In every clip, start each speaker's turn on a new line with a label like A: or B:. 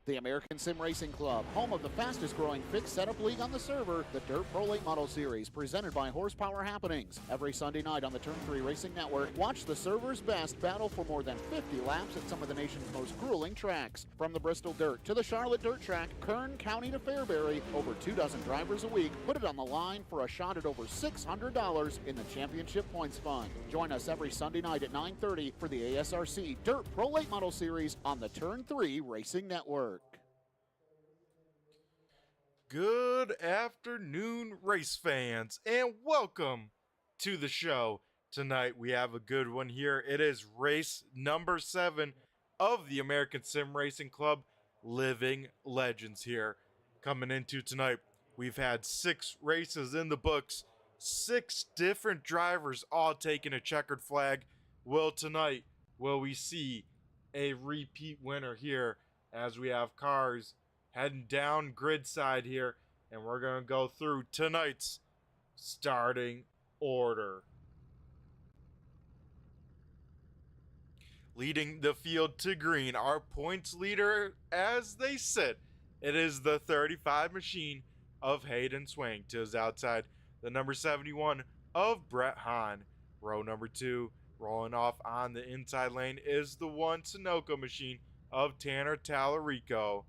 A: The American Sim Racing Club, home of the fastest growing fixed setup league on the server, the Dirt Pro Late Model Series, presented by Horsepower Happenings. Every Sunday night on the Turn 3 Racing Network, watch the server's best battle for more than 50 laps at some of the nation's most grueling tracks. From the Bristol Dirt to the Charlotte Dirt Track, Kern County to Fairbury, over 24 drivers a week put it on the line for a shot at over $600 in the championship points fund. Join us every Sunday night at 9:30 for the ASRC Dirt Pro Late Model Series on the Turn 3 Racing Network.
B: Good afternoon, race fans, and welcome to the show. Tonight we have a good one here. It is race number 7 of the American Sim Racing Club Living Legends here. Coming into tonight, we've had 6 races in the books, 6 different drivers all taking a checkered flag. Will we see a repeat winner here as we have cars heading down grid side here, and we're going to go through tonight's starting order. Leading the field to green, our points leader as they sit, it is the 35 machine of Hayden Swank. To his outside, the number 71 of Brett Hahn. Row number 2, rolling off on the inside lane, is the 1 Sunoco machine of Tanner Tallarico.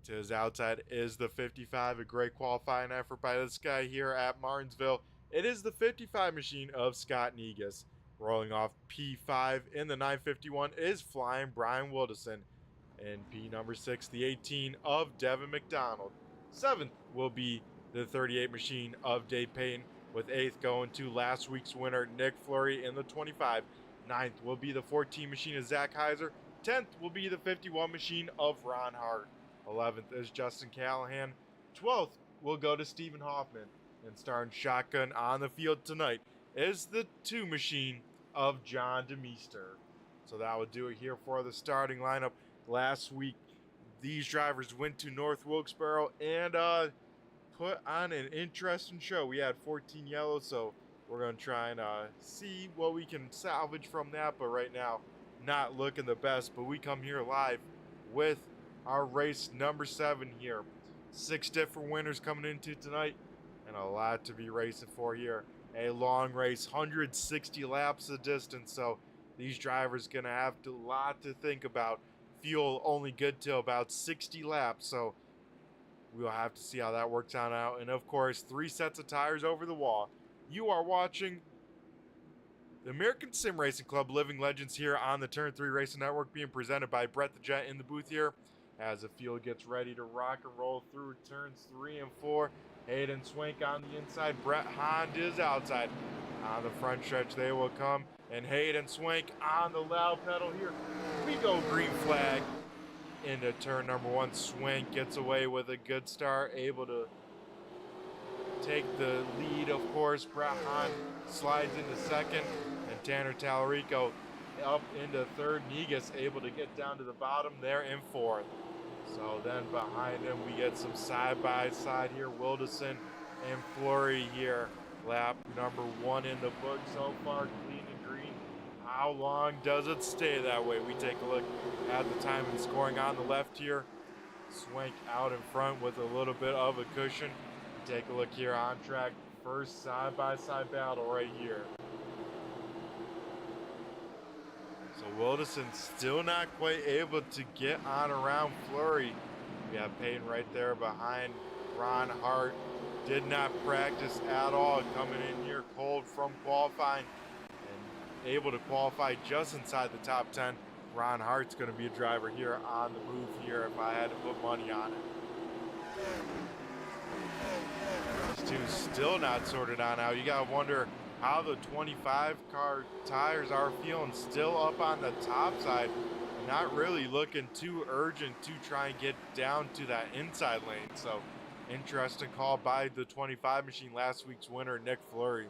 B: To his outside is the 55, a great qualifying effort by this guy here at Martinsville. It is the 55 machine of Scott Negus. Rolling off P5 in the 951 is flying Brian Wilderson. And P number 6, the 18 of Devin McDonald. 7th will be the 38 machine of Dave Payton, with 8th going to last week's winner Nick Fleury in the 25. 9th will be the 14 machine of Zach Heiser. 10th will be the 51 machine of Ron Hart. 11th is Justin Callahan. 12th will go to Stephen Hoffman. And starting shotgun on the field tonight is the 2 machine of John DeMeester. So that would do it here for the starting lineup. Last week, these drivers went to North Wilkesboro and put on an interesting show. We had 14 yellows, so we're going to try and see what we can salvage from that. But right now, not looking the best. But we come here live with our race number 7 here. 6 different winners coming into tonight, and a lot to be racing for here. A long race, 160 laps of distance, so these drivers gonna have a lot to think about. Fuel only good till about 60 laps, so we'll have to see how that works out. And of course, 3 sets of tires over the wall. You are watching the American Sim Racing Club Living Legends here on the Turn 3 Racing Network, being presented by Brett the Jet in the booth here. As the field gets ready to rock and roll through turns 3 and 4. Hayden Swank on the inside. Brett Hahn is outside. On the front stretch they will come. And Hayden Swank on the loud pedal here. We go green flag into turn number 1. Swank gets away with a good start. Able to take the lead, of course. Brett Hahn slides into second. And Tanner Tallarico up into third. Negus able to get down to the bottom there in 4th. So then behind him we get some side-by-side here. Wilderson and Fleury here. Lap number 1 in the book so far, clean and green. How long does it stay that way? We take a look at the time and scoring on the left here. Swank out in front with a little bit of a cushion. Take a look here on track. First side-by-side battle right here. So Wilderson still not quite able to get on around Fleury. We have Payton right there behind Ron Hart. Did not practice at all, coming in here cold from qualifying and able to qualify just inside the top 10. Ron Hart's going to be a driver here on the move here if I had to put money on it. These two still not sorted on out. You got to wonder how the 25 car tires are feeling, still up on the top side. Not really looking too urgent to try and get down to that inside lane. So interesting call by the 25 machine, last week's winner, Nick Fleury.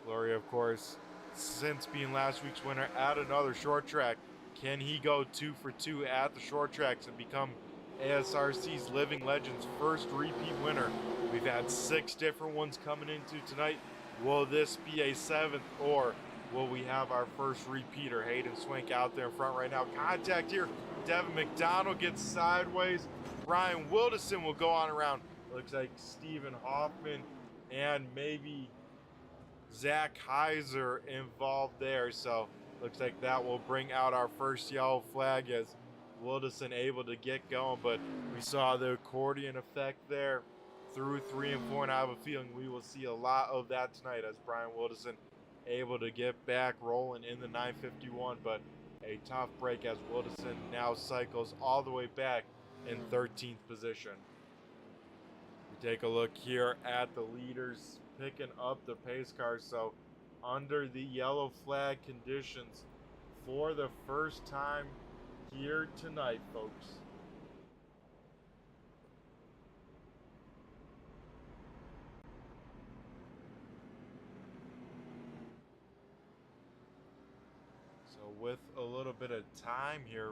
B: Fleury, of course, since being last week's winner at another short track, can he go 2 for 2 at the short tracks and become ASRC's Living Legends first repeat winner? We've had 6 different ones coming into tonight. Will this be a 7th, or will we have our first repeater? Hayden Swank out there in front right now. Contact here. Devin McDonald gets sideways. Brian Wildison will go on around. Looks like Stephen Hoffman and maybe Zach Heiser involved there. So looks like that will bring out our first yellow flag as Wildison able to get going. But we saw the accordion effect there through 3 and 4, and I have a feeling we will see a lot of that tonight as Brian Wildison able to get back rolling in the 951. But a tough break as Wildison now cycles all the way back in 13th position. We take a look here at the leaders picking up the pace cars. So under the yellow flag conditions for the first time here tonight, folks. So with a little bit of time here,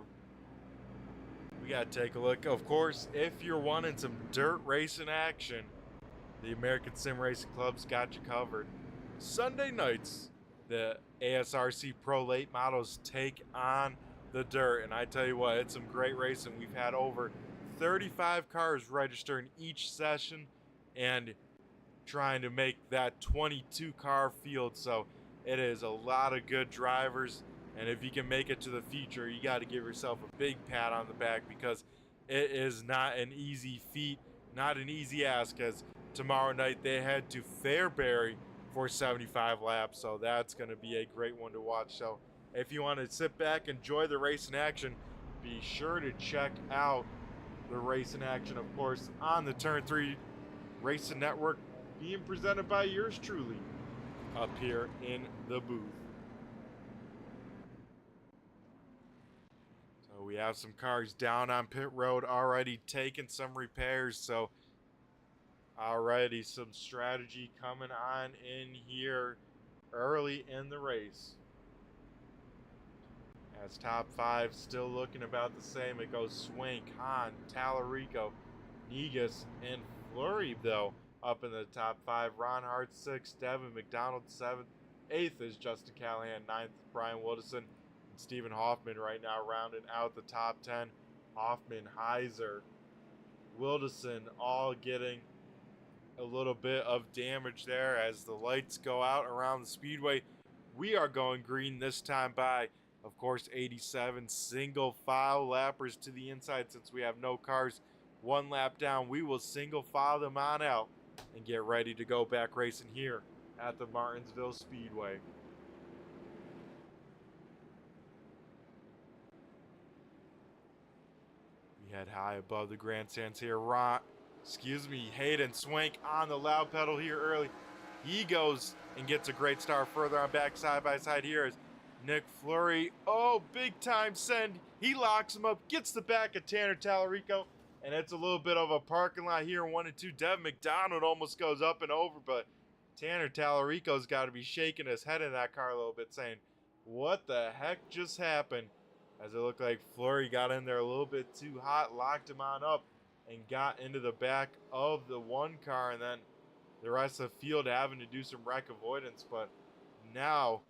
B: we got to take a look. Of course, if you're wanting some dirt racing action, the American Sim Racing Club's got you covered. Sunday nights, the ASRC Pro Late Models take on the dirt. And I tell you what, it's some great racing. We've had over 35 cars register in each session and trying to make that 22 car field. So it is a lot of good drivers. And if you can make it to the feature, you got to give yourself a big pat on the back because it is not an easy feat, not an easy ask, as tomorrow night they head to Fairbury for 75 laps. So that's going to be a great one to watch. So if you want to sit back, enjoy the race in action, be sure to check out the race in action, of course, on the Turn 3 Racing Network, being presented by yours truly up here in the booth. We have some cars down on pit road already taking some repairs, so already some strategy coming on in here early in the race. As top 5 still looking about the same, it goes Swank, Hahn, Tallarico, Negus, and Fleury though up in the top 5. Ron Hart 6th, Devin McDonald 7th, 8th is Justin Callahan, 9th Brian Wildison. Stephen Hoffman right now rounding out the top 10. Hoffman, Heiser, Wildison all getting a little bit of damage there as the lights go out around the speedway. We are going green this time by, of course, 87 single file lappers to the inside. Since we have no cars 1 lap down, we will single file them on out and get ready to go back racing here at the Martinsville Speedway. Head high above the grandstands here. Hayden Swank on the loud pedal here early. He goes and gets a great start further on back side by side here as Nick Fleury. Oh, big time send. He locks him up, gets the back of Tanner Tallarico, and it's a little bit of a parking lot here. 1 and 2. Devin McDonald almost goes up and over, but Tanner Tallarico's got to be shaking his head in that car a little bit, saying, what the heck just happened? As it looked like Fleury got in there a little bit too hot, locked him on up, and got into the back of the 1 car, and then the rest of the field having to do some wreck avoidance. But now,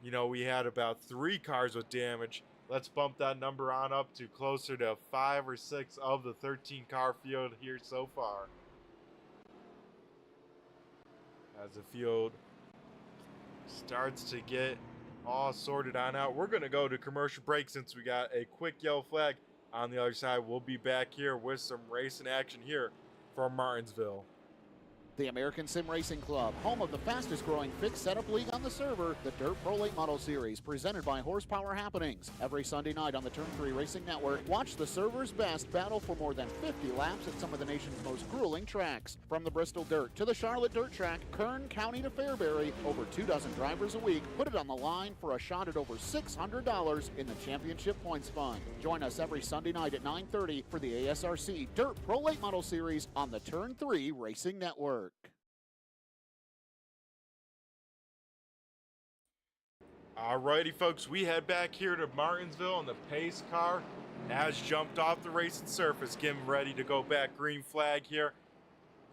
B: you know, we had about 3 cars with damage. Let's bump that number on up to closer to 5 or 6 of the 13 car field here so far. As the field starts to get all sorted on out, we're going to go to commercial break since we got a quick yellow flag on the other side. We'll be back here with some racing action here from Martinsville.
A: The American Sim Racing Club, home of the fastest growing fixed setup league on the server, the Dirt Pro Late Model Series, presented by Horsepower Happenings. Every Sunday night on the Turn 3 Racing Network, watch the server's best battle for more than 50 laps at some of the nation's most grueling tracks. From the Bristol Dirt to the Charlotte Dirt Track, Kern County to Fairbury, over 2 dozen drivers a week put it on the line for a shot at over $600 in the championship points fund. Join us every Sunday night at 9:30 for the ASRC Dirt Pro Late Model Series on the Turn 3 Racing Network.
B: Alrighty, folks, we head back here to Martinsville, and the pace car has jumped off the racing surface, getting ready to go back. Green flag here.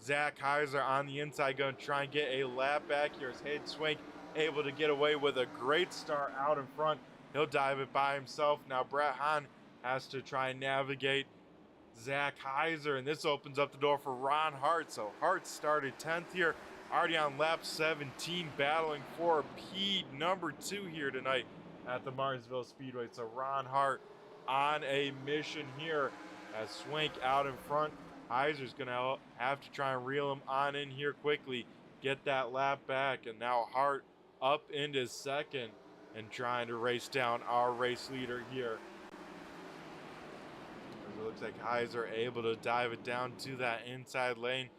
B: Zach Heiser on the inside, going to try and get a lap back here as Hayden Swank able to get away with a great start out in front. He'll dive it by himself. Now Brett Hahn has to try and navigate Zach Heiser, and this opens up the door for Ron Hart. So Hart started 10th here, already on lap 17, battling for P number 2 here tonight at the Martinsville Speedway. So Ron Hart on a mission here as Swank out in front. Heiser's going to have to try and reel him on in here quickly, get that lap back, and now Hart up into second and trying to race down our race leader here. It looks like Heiser able to dive it down to that inside lane.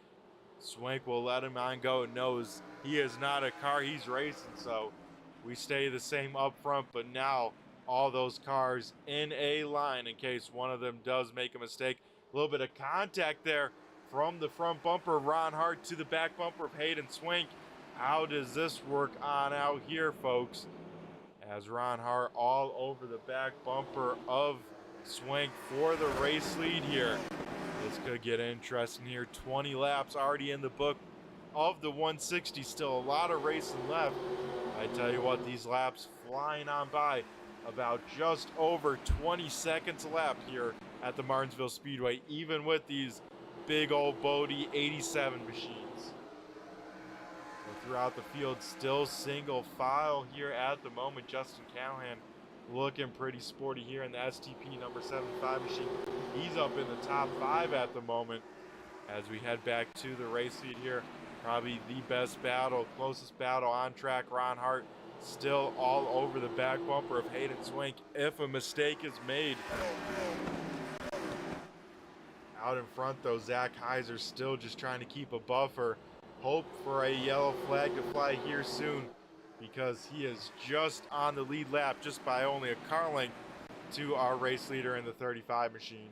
B: Swank will let him on go. Knows he is not a car he's racing, so we stay the same up front, but now all those cars in a line in case one of them does make a mistake. A little bit of contact there from the front bumper of Ron Hart to the back bumper of Hayden Swank. How does this work on out here, folks? As Ron Hart all over the back bumper of Swank for the race lead here. This could get interesting here. 20 laps already in the book of the 160. Still a lot of racing left. I tell you what, these laps flying on by. About just over 20 seconds a lap here at the Martinsville Speedway, even with these big old Bodie 87 machines. Throughout the field, still single file here at the moment. Justin Callahan looking pretty sporty here in the STP number 75 machine. He's up in the top 5 at the moment as we head back to the race lead here. Probably the best battle, closest battle on track. Ron Hart still all over the back bumper of Hayden Swank if a mistake is made. Out in front though, Zach Heiser still just trying to keep a buffer. Hope for a yellow flag to fly here soon because he is just on the lead lap, just by only a car length to our race leader in the 35 machine.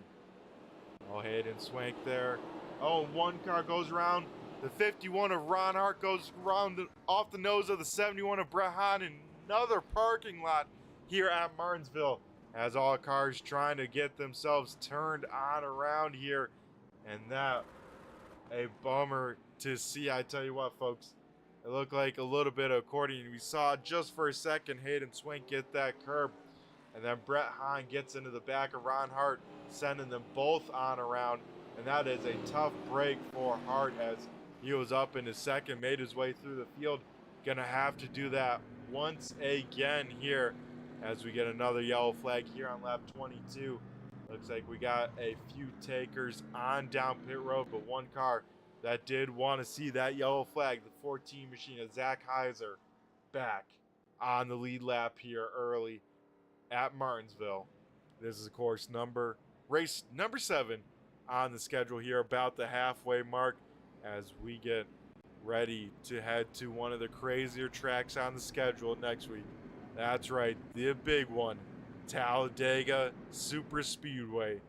B: Oh, Hayden Swank there. Oh, one car goes around. The 51 of Ron Hart goes around off the nose of the 71 of Brett Hahn in another parking lot here at Martinsville as all cars trying to get themselves turned on around here. And that, a bummer to see. I tell you what, folks, it looked like a little bit of accordion. We saw just for a second Hayden Swank get that curb, and then Brett Hahn gets into the back of Ron Hart, sending them both on around, and that is a tough break for Hart as he was up in his second, made his way through the field. Gonna have to do that once again here as we get another yellow flag here on lap 22. Looks like we got a few takers on down pit road, but one car that did want to see that yellow flag, the 14 machine of Zach Heiser, back on the lead lap here early at Martinsville. This is, of course, race number 7 on the schedule here, about the halfway mark as we get ready to head to one of the crazier tracks on the schedule next week. That's right, the big one, Talladega Super Speedway.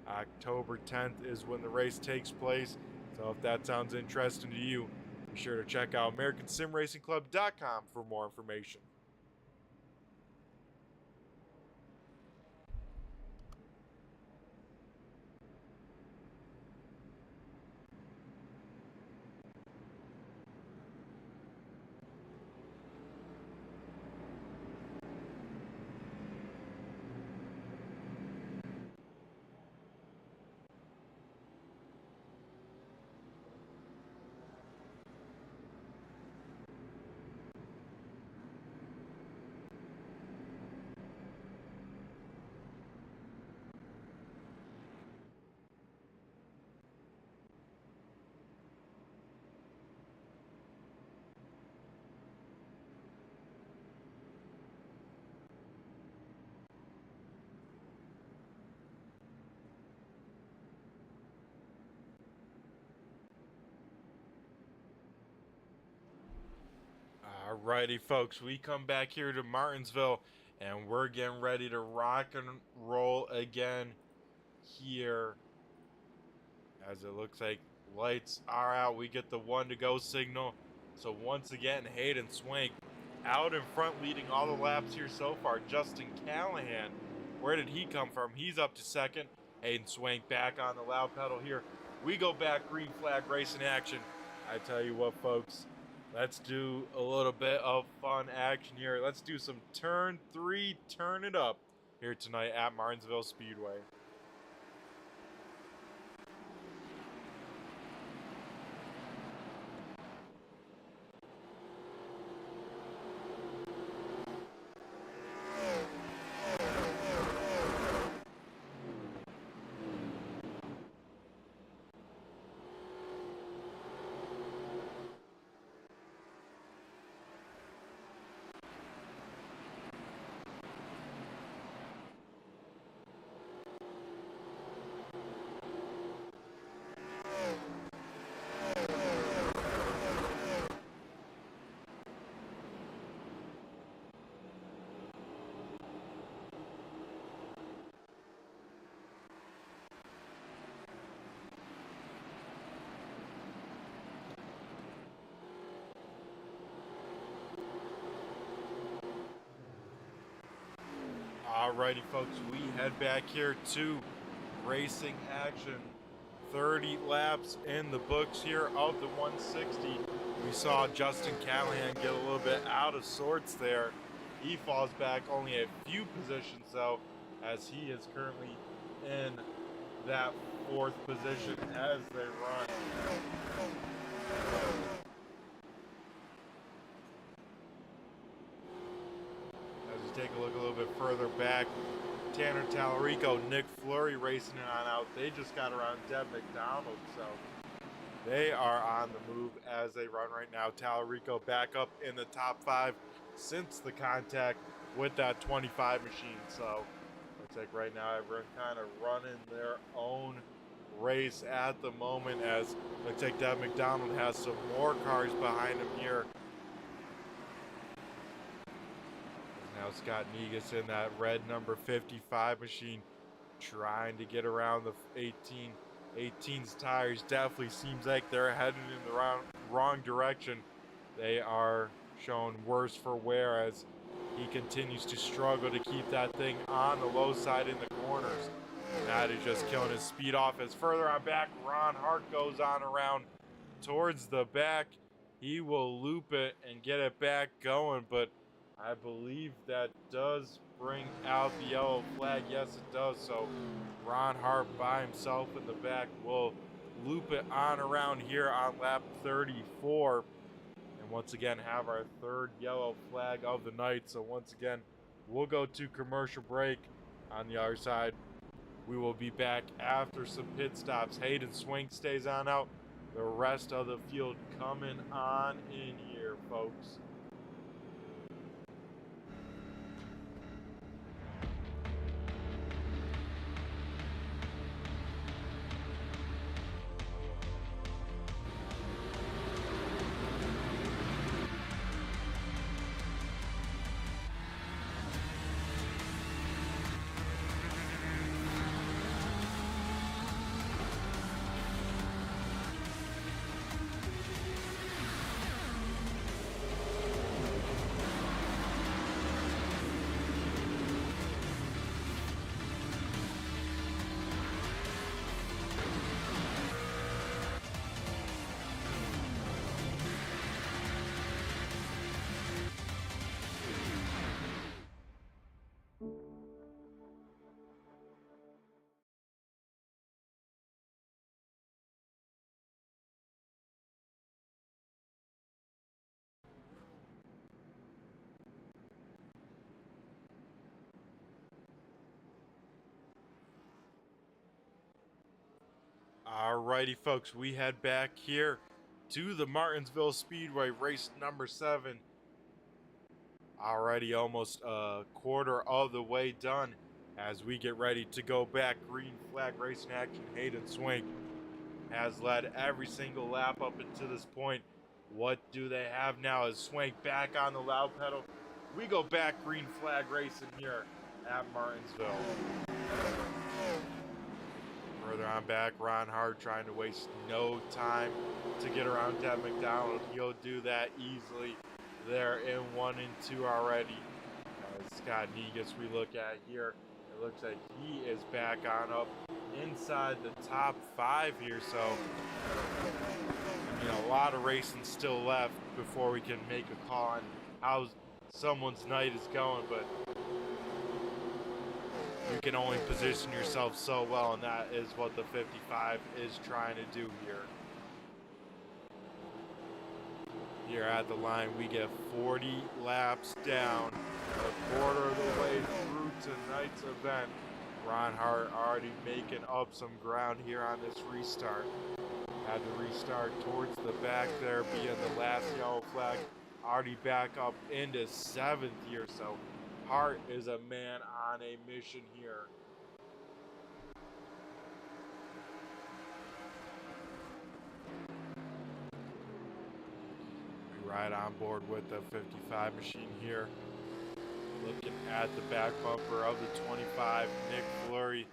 B: October 10th is when the race takes place. So if that sounds interesting to you, be sure to check out AmericanSimRacingClub.com for more information. Alrighty, folks, we come back here to Martinsville, and we're getting ready to rock and roll again here. As it looks like lights are out, we get the 1 to go signal. So once again, Hayden Swank out in front, leading all the laps here so far. Justin Callahan, where did he come from? He's up to second. Hayden Swank back on the loud pedal here, we go back green flag racing action. I tell you what, folks, let's do a little bit of fun action here. Let's do some turn 3, turn it up here tonight at Martinsville Speedway. Alrighty, folks, we head back here to racing action. 30 laps in the books here of the 160. We saw Justin Callahan get a little bit out of sorts there. He falls back only a few positions, though, as he is currently in that 4th position as they run. Take a look a little bit further back. Tanner Tallarico, Nick Fleury racing it on out. They just got around Deb McDonald, so they are on the move as they run right now. Tallarico back up in the top 5 since the contact with that 25 machine. So looks like right now everyone kind of running their own race at the moment, as looks like Deb McDonald has some more cars behind him here. Now Scott Negus in that red number 55 machine trying to get around the 18's tires. Definitely seems like they're headed in the wrong direction. They are showing worse for wear as he continues to struggle to keep that thing on the low side in the corners. That is just killing his speed off as further on back Ron Hart goes on around towards the back. He will loop it and get it back going, but I believe that does bring out the yellow flag. Yes, it does. So Ron Hart by himself in the back will loop it on around here on lap 34. And once again have our 3rd yellow flag of the night. So once again, we'll go to commercial break. On the other side, we will be back after some pit stops. Hayden Swink stays on out. The rest of the field coming on in here, folks. Alrighty, folks, we head back here to the Martinsville Speedway, race number 7. Already almost a quarter of the way done as we get ready to go back. Green flag racing action. Hayden Swink has led every single lap up until this point. What do they have now? Is Swink back on the loud pedal? We go back green flag racing here at Martinsville. Further on back, Ron Hart trying to waste no time to get around Deb McDonald. He'll do that easily. They're in 1 and 2 already. Scott Negus we look at here. It looks like he is back on up inside the top 5 here, so I mean, a lot of racing still left before we can make a call on how someone's night is going, but you can only position yourself so well, and that is what the 55 is trying to do here. Here at the line, we get 40 laps down, a quarter of the way through tonight's event. Ron Hart already making up some ground here on this restart. Had to restart towards the back there, being the last yellow flag. Already back up into 7th here, so Hart is a man on a mission here. We ride on board with the 55 machine here. Looking at the back bumper of the 25, Nick Fleury.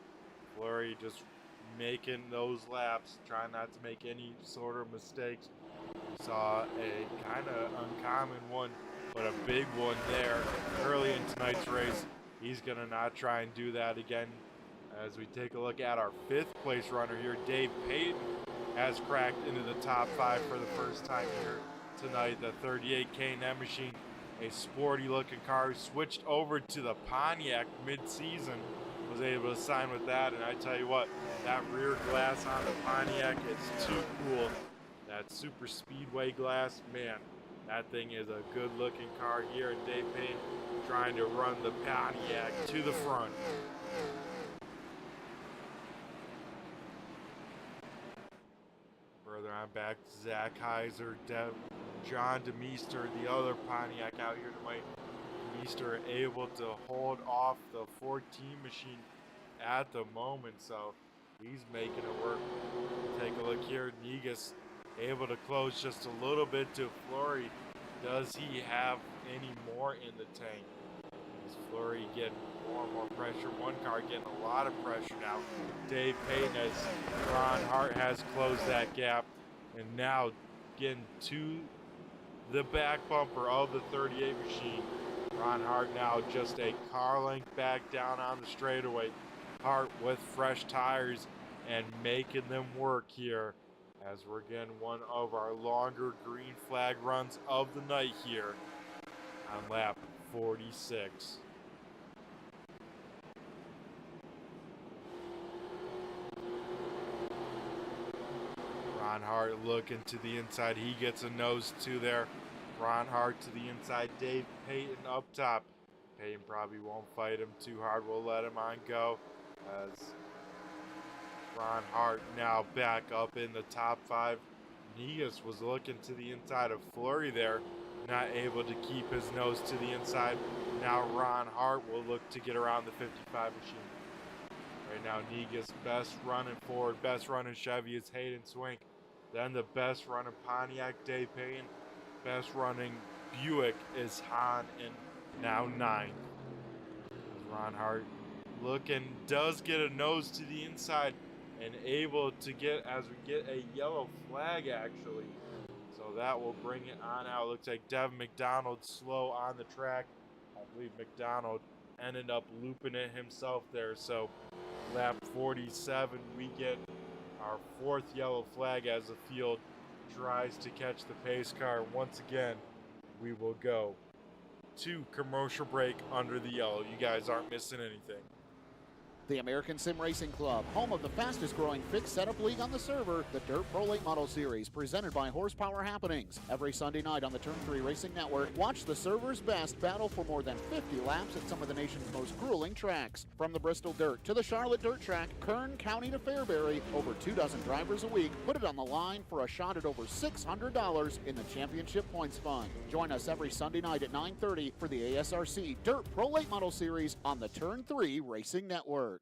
B: Fleury just making those laps, trying not to make any sort of mistakes. We saw a kind of uncommon one, but a big one there early in tonight's race. He's gonna not try and do that again. As we take a look at our 5th place runner here, Dave Payton has cracked into the top 5 for the first time here tonight. The 38 K&M machine, a sporty looking car, switched over to the Pontiac mid-season, was able to sign with that, and I tell you what, that rear glass on the Pontiac is too cool. That super speedway glass, man, that thing is a good looking car here, and Dave Payne trying to run the Pontiac to the front. Further on back, Zach Heiser, John DeMeester, the other Pontiac out here tonight. DeMeester able to hold off the 14 machine at the moment, so he's making it work. Take a look here, Negus able to close just a little bit to Fleury. Does he have any more in the tank? Is Fleury getting more and more pressure? One car getting a lot of pressure now. Dave Payton, as Ron Hart has closed that gap, and now getting to the back bumper of the 38 machine. Ron Hart now just a car length back down on the straightaway. Hart with fresh tires and making them work here, as we're getting one of our longer green flag runs of the night here on lap 46. Ron Hart looking to the inside. He gets a nose to there. Ron Hart to the inside. Dave Payton up top. Payton probably won't fight him too hard. We'll let him on go, as Ron Hart now back up in the top 5. Negus was looking to the inside of Fleury there, not able to keep his nose to the inside. Now Ron Hart will look to get around the 55 machine. Right now, Negus best running Ford, best running Chevy is Hayden Swink. Then the best running Pontiac, Dave Payton. Best running Buick is Han, and now 9th. Ron Hart looking, does get a nose to the inside and able to get, as we get a yellow flag actually. So that will bring it on out. Looks like Devin McDonald slow on the track. I believe McDonald ended up looping it himself there. So lap 47, we get our 4th yellow flag as the field tries to catch the pace car. Once again, we will go to commercial break under the yellow. You guys aren't missing anything.
A: The American Sim Racing Club, home of the fastest growing fixed setup league on the server, the Dirt Pro Late Model Series, presented by Horsepower Happenings. Every Sunday night on the Turn 3 Racing Network, watch the server's best battle for more than 50 laps at some of the nation's most grueling tracks. From the Bristol Dirt to the Charlotte Dirt Track, Kern County to Fairbury, over 24 drivers a week put it on the line for a shot at over $600 in the championship points fund. Join us every Sunday night at 9:30 for the ASRC Dirt Pro Late Model Series on the Turn 3 Racing Network.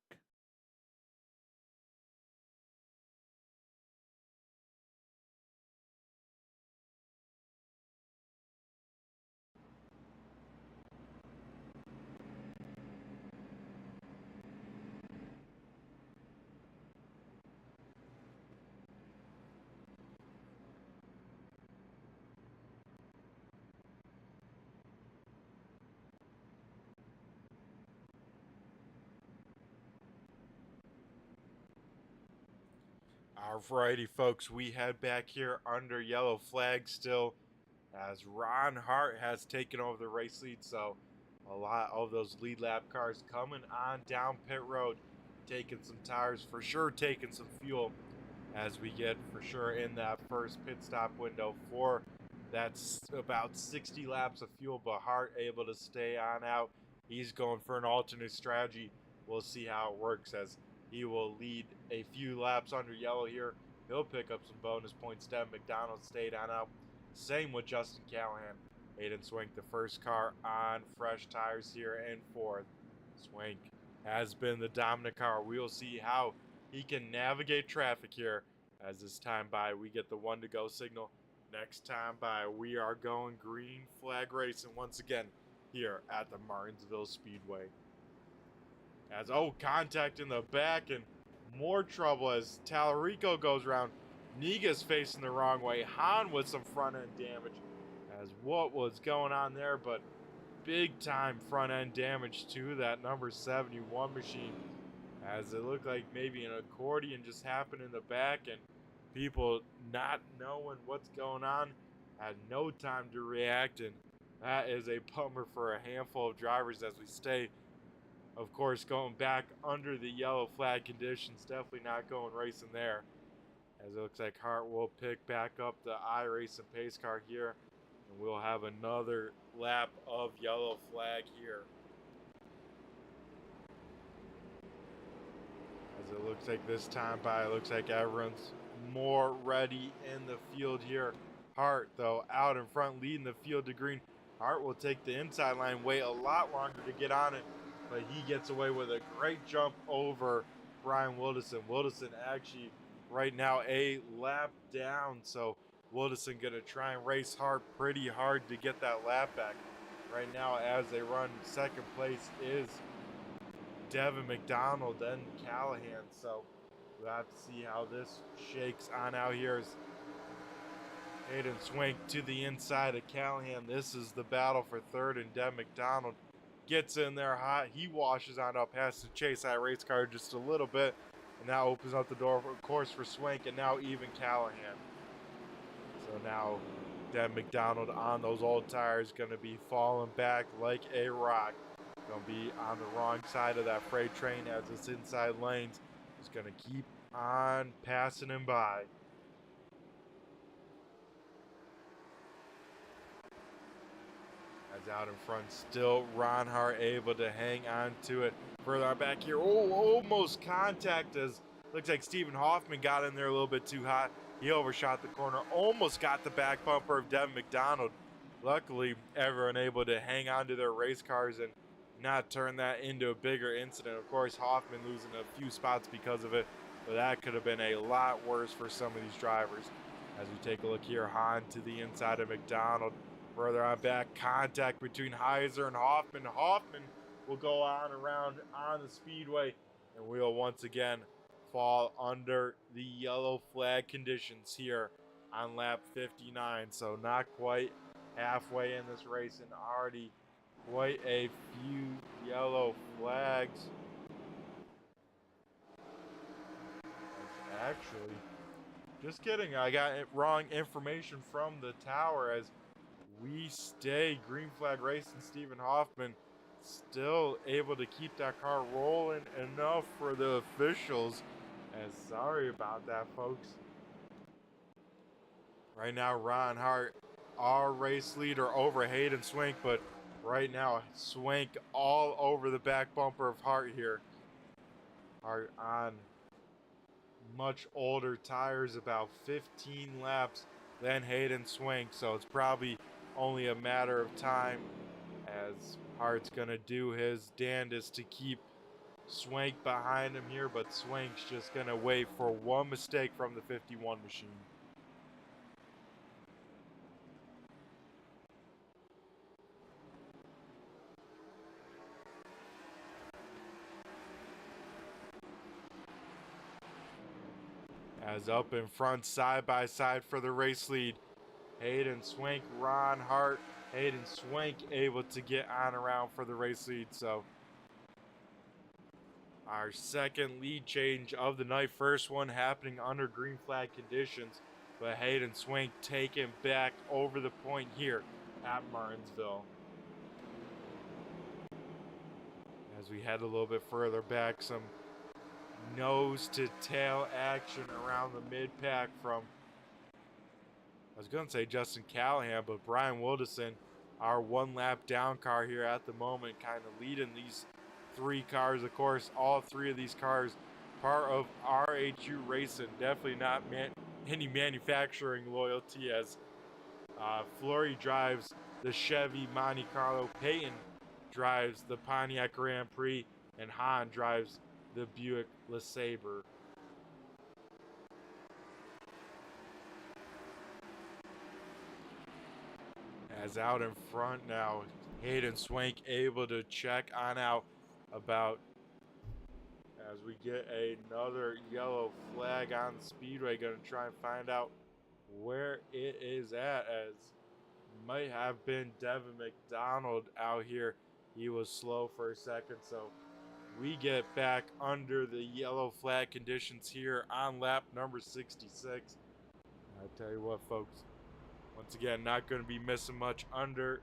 B: Alrighty, folks, we head back here under yellow flag still as Ron Hart has taken over the race lead. So a lot of those lead lap cars coming on down pit road, taking some tires for sure, taking some fuel as we get for sure in that first pit stop window for that's about 60 laps of fuel, but Hart able to stay on out. He's going for an alternate strategy. We'll see how it works as he will lead a few laps under yellow here. He'll pick up some bonus points. Devin McDonald stayed on out. Same with Justin Callahan. Hayden Swank, the first car on fresh tires here in fourth. Swank has been the dominant car. We'll see how he can navigate traffic here. As this time by, we get the 1 to go signal. Next time by, we are going green flag racing once again here at the Martinsville Speedway. As, contact in the back and more trouble as Tallarico goes around. Niga's facing the wrong way. Hahn with some front end damage as what was going on there, but big time front end damage to that number 71 machine as it looked like maybe an accordion just happened in the back and people not knowing what's going on had no time to react, and that is a bummer for a handful of drivers as we stay, of course, going back under the yellow flag conditions. Definitely not going racing there, as it looks like Hart will pick back up the iRacing pace car here, and we'll have another lap of yellow flag here. As it looks like this time by, it looks like everyone's more ready in the field here. Hart, though, out in front, leading the field to green. Hart will take the inside line, wait a lot longer to get on it, but he gets away with a great jump over Brian Wilderson. Wilderson actually right now a lap down, so Wilderson gonna try and race Hart pretty hard to get that lap back. Right now, as they run, second place is Devin McDonald and Callahan, so we'll have to see how this shakes on out here. As Hayden Swank to the inside of Callahan. This is the battle for third, and Devin McDonald gets in there hot. He washes on up, has to chase that race car just a little bit, and now opens up the door, of course, for Swank, and now even Callahan. So now Devin McDonald on those old tires going to be falling back like a rock. Going to be on the wrong side of that freight train as this inside lanes is going to keep on passing him by. As out in front, still Ron Hart able to hang on to it. Further on back here, almost contact as looks like Stephen Hoffman got in there a little bit too hot. He overshot the corner, almost got the back bumper of Devin McDonald. Luckily, everyone able to hang on to their race cars and not turn that into a bigger incident. Of course, Hoffman losing a few spots because of it, but that could have been a lot worse for some of these drivers. As we take a look here, Hahn to the inside of McDonald. Further on back, contact between Heiser and Hoffman. Hoffman will go on around on the speedway, and we'll once again fall under the yellow flag conditions here on lap 59. So not quite halfway in this race and already quite a few yellow flags. Actually, just kidding, I got wrong information from the tower as we stay green flag racing. Stephen Hoffman still able to keep that car rolling enough for the officials. And sorry about that, folks. Right now, Ron Hart, our race leader over Hayden Swank, but right now, Swank all over the back bumper of Hart here. Hart on much older tires, about 15 laps than Hayden Swank, so it's probably only a matter of time as Hart's gonna do his damnedest to keep Swank behind him here, but Swank's just gonna wait for one mistake from the 51 machine. As up in front, side by side for the race lead, Hayden Swank, Ron Hart. Hayden Swank able to get on around for the race lead, so Our second lead change of the night. First one happening under green flag conditions, but Hayden Swank taken back over the point here at Martinsville. As we head a little bit further back, some nose to tail action around the mid pack from, I was going to say Justin Callahan, but Brian Wilderson, our one lap down car here at the moment, kind of leading these three cars. Of course, all three of these cars part of RHU Racing. Definitely not any manufacturing loyalty, as Fleury drives the Chevy Monte Carlo, Peyton drives the Pontiac Grand Prix, and Hahn drives the Buick LeSabre. As out in front now, Hayden Swank able to check on out about, as we get another yellow flag on the speedway. Going to try and find out where it is at, as might have been Devin McDonald out here. He was slow for a second, so we get back under the yellow flag conditions here on lap number 66. I tell you what, folks, once again, not going to be missing much under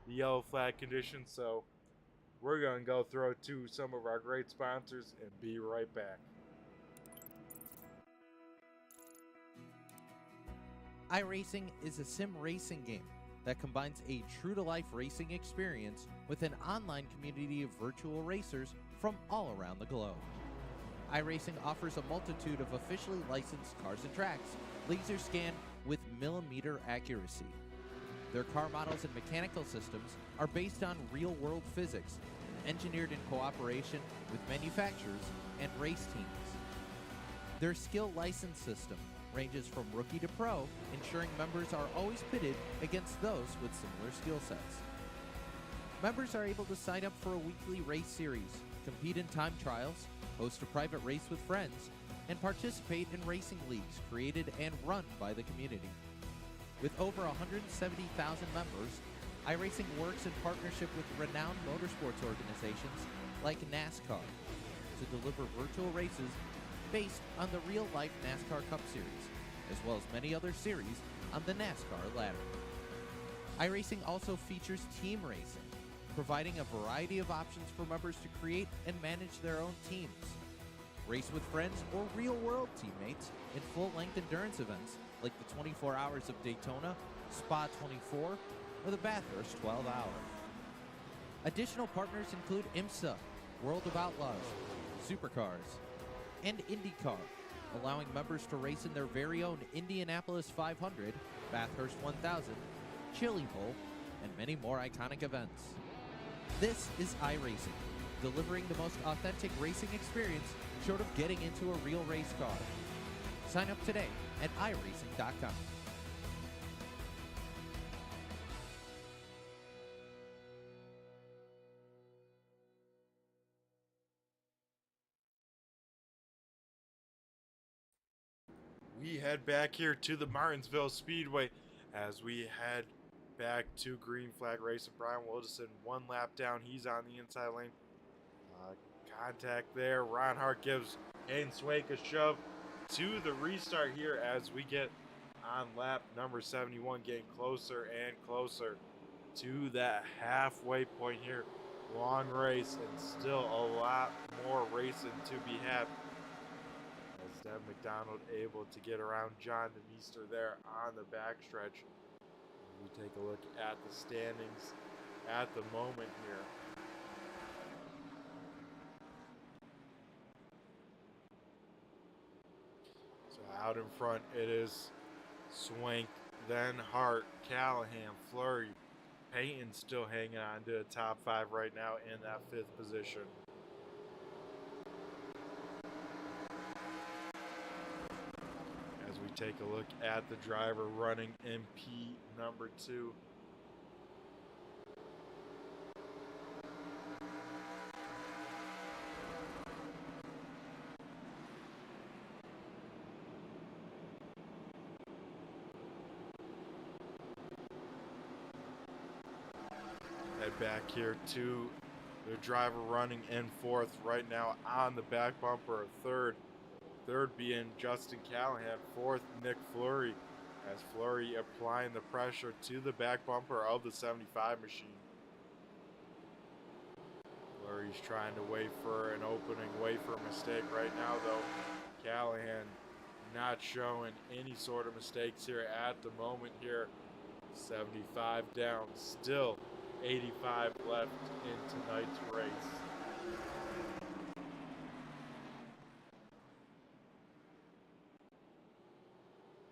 B: the yellow flag conditions, so we're going to go throw to some of our great sponsors and be right back.
C: iRacing is a sim racing game that combines a true-to-life racing experience with an online community of virtual racers from all around the globe. iRacing offers a multitude of officially licensed cars and tracks, laser scanned with millimeter accuracy. Their car models and mechanical systems are based on real-world physics, engineered in cooperation with manufacturers and race teams. Their skill license system ranges from rookie to pro, ensuring members are always pitted against those with similar skill sets. Members are able to sign up for a weekly race series, compete in time trials, host a private race with friends, and participate in racing leagues created and run by the community. With over 170,000 members, iRacing works in partnership with renowned motorsports organizations like NASCAR to deliver virtual races based on the real-life NASCAR Cup Series, as well as many other series on the NASCAR ladder. iRacing also features team racing, providing a variety of options for members to create and manage their own teams. Race with friends or real-world teammates in full-length endurance events like the 24 Hours of Daytona, Spa 24, or the Bathurst 12 Hour. Additional partners include IMSA, World of Outlaws, Supercars, and IndyCar, allowing members to race in their very own Indianapolis 500, Bathurst 1000, Chili Bowl, and many more iconic events. This is iRacing, delivering the most authentic racing experience short of getting into a real race car. Sign up today at iRacing.com.
B: We head back here to the Martinsville Speedway as we head back to green flag racing. Brian Wilderson, one lap down. He's on the inside lane. Contact there. Ron Hart gives Hayden Swank a shove to the restart here as we get on lap number 71, getting closer and closer to that halfway point here. Long race and still a lot more racing to be had. As Devin McDonald able to get around John DeMeester there on the backstretch. We take a look at the standings at the moment here. So out in front it is Swank, then Hart, Callahan, Fleury. Payton still hanging on to the top five right now in that fifth position. As we take a look at the driver running MP number 2. Head back here to Their driver running in fourth right now on the back bumper of third. Third being Justin Callahan. Fourth, Nick Fleury. As Fleury applying the pressure to the back bumper of the 75 machine. Fleury's trying to wait for an opening, wait for a mistake right now though. Callahan not showing any sort of mistakes here at the moment here. 75 down, still 85 left in tonight's race.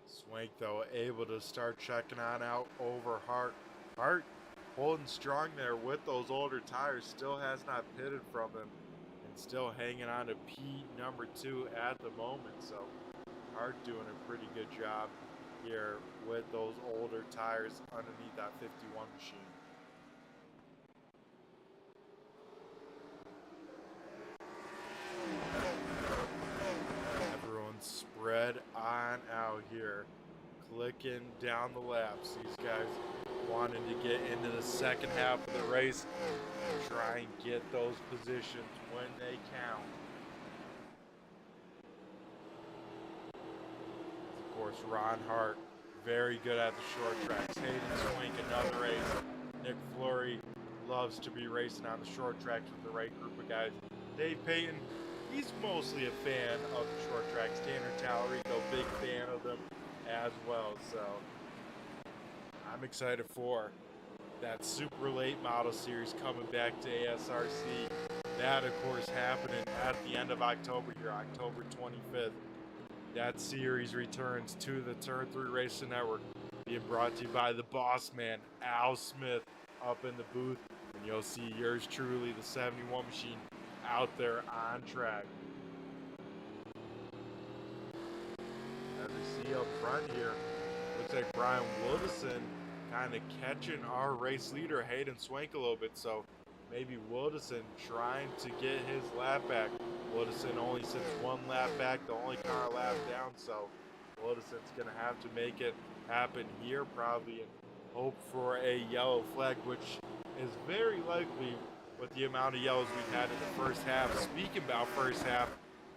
B: Swank though able to start checking on out over Hart. Hart holding strong there with those older tires, still has not pitted from them and still hanging on to P number 2 at the moment. So Hart doing a pretty good job here with those older tires underneath that 51 machine. Everyone's spread on out here, clicking down the laps. These guys wanting to get into the second half of the race, try and get those positions when they count. Of course, Ron Hart, very good at the short tracks. Hayden Swank, another ace. Nick Fleury loves to be racing on the short tracks with the right group of guys. Dave Payton, he's mostly a fan of the short tracks. Tanner Tallarico, big fan of them as well. So I'm excited for that super late model series coming back to ASRC. That, of course, happening at the end of October here, October 25th. That series returns to the Turn 3 Racing Network, being brought to you by the boss man, Al Smith, up in the booth. And you'll see yours truly, the 71 machine, out there on track. As we see up front here, looks like Brian Wildison kind of catching our race leader, Hayden Swank, a little bit. So maybe Wildison trying to get his lap back. Wildison only sits one lap back, the only car lap down, so Wildison's going to have to make it happen here probably and hope for a yellow flag, which is very likely with the amount of yellows we've had in the first half. Speaking about first half,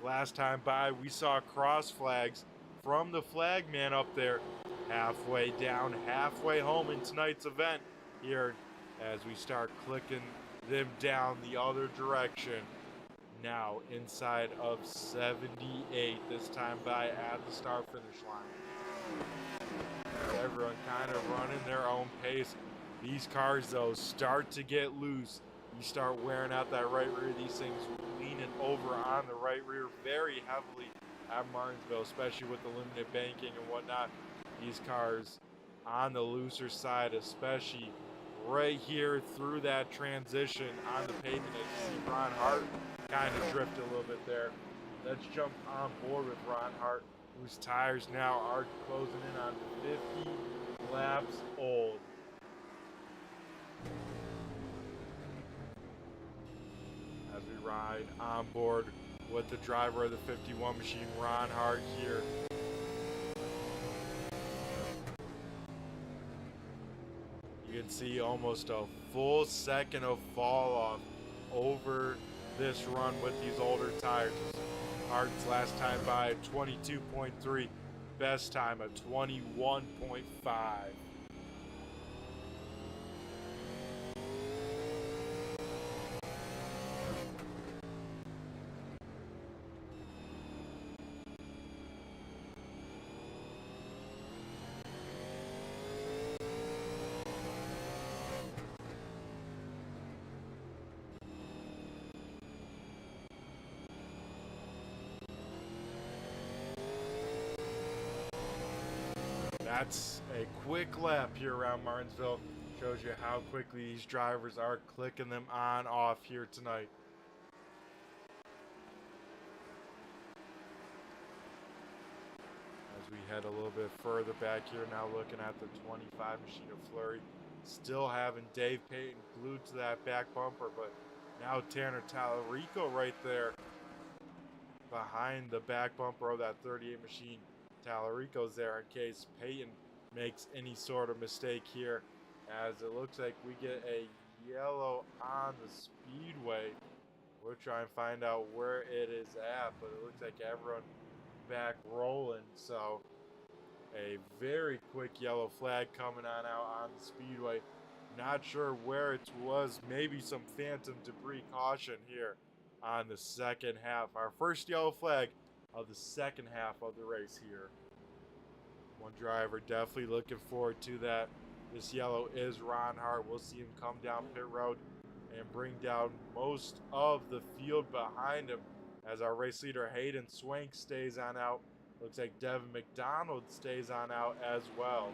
B: last time by we saw cross flags from the flag man up there, halfway down, halfway home in tonight's event here as we start clicking them down the other direction. Now inside of 78 this time by at the start finish line. Everyone kind of running their own pace. These cars though start to get loose. You start wearing out that right rear. These things leaning over on the right rear very heavily at Martinsville, especially with the limited banking and whatnot. These cars on the looser side, especially right here through that transition on the pavement. As you see Ron Hart kind of drift a little bit there. Let's jump on board with Ron Hart, whose tires now are closing in on 50 laps old. As we ride on board with the driver of the 51 machine, Ron Hart here. You can see almost a full second of fall off over this run with these older tires. Hart's last time by 22.3, best time of 21.5. That's a quick lap here around Martinsville. Shows you how quickly these drivers are clicking them on off here tonight. As we head a little bit further back here, now looking at the 25 machine of Fleury. Still having Dave Payton glued to that back bumper, but now Tanner Tallarico right there behind the back bumper of that 38 machine. Tallarico's there in case Payton makes any sort of mistake here, as it looks like we get a yellow on the speedway. We'll try and find out where it is at, but it looks like everyone back rolling. So a very quick yellow flag coming on out on the speedway. Not sure where it was. Maybe some phantom debris caution here on the second half. Our first yellow flag of the second half of the race here. One driver definitely looking forward to that. This yellow is Ron Hart. We'll see him come down pit road and bring down most of the field behind him as our race leader Hayden Swank stays on out. Looks like Devin McDonald stays on out as well.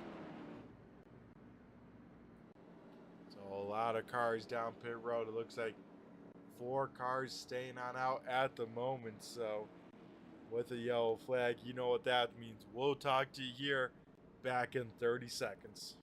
B: So a lot of cars down pit road. It looks like 4 cars staying on out at the moment. So with a yellow flag, you know what that means. We'll talk to you here back in 30 seconds.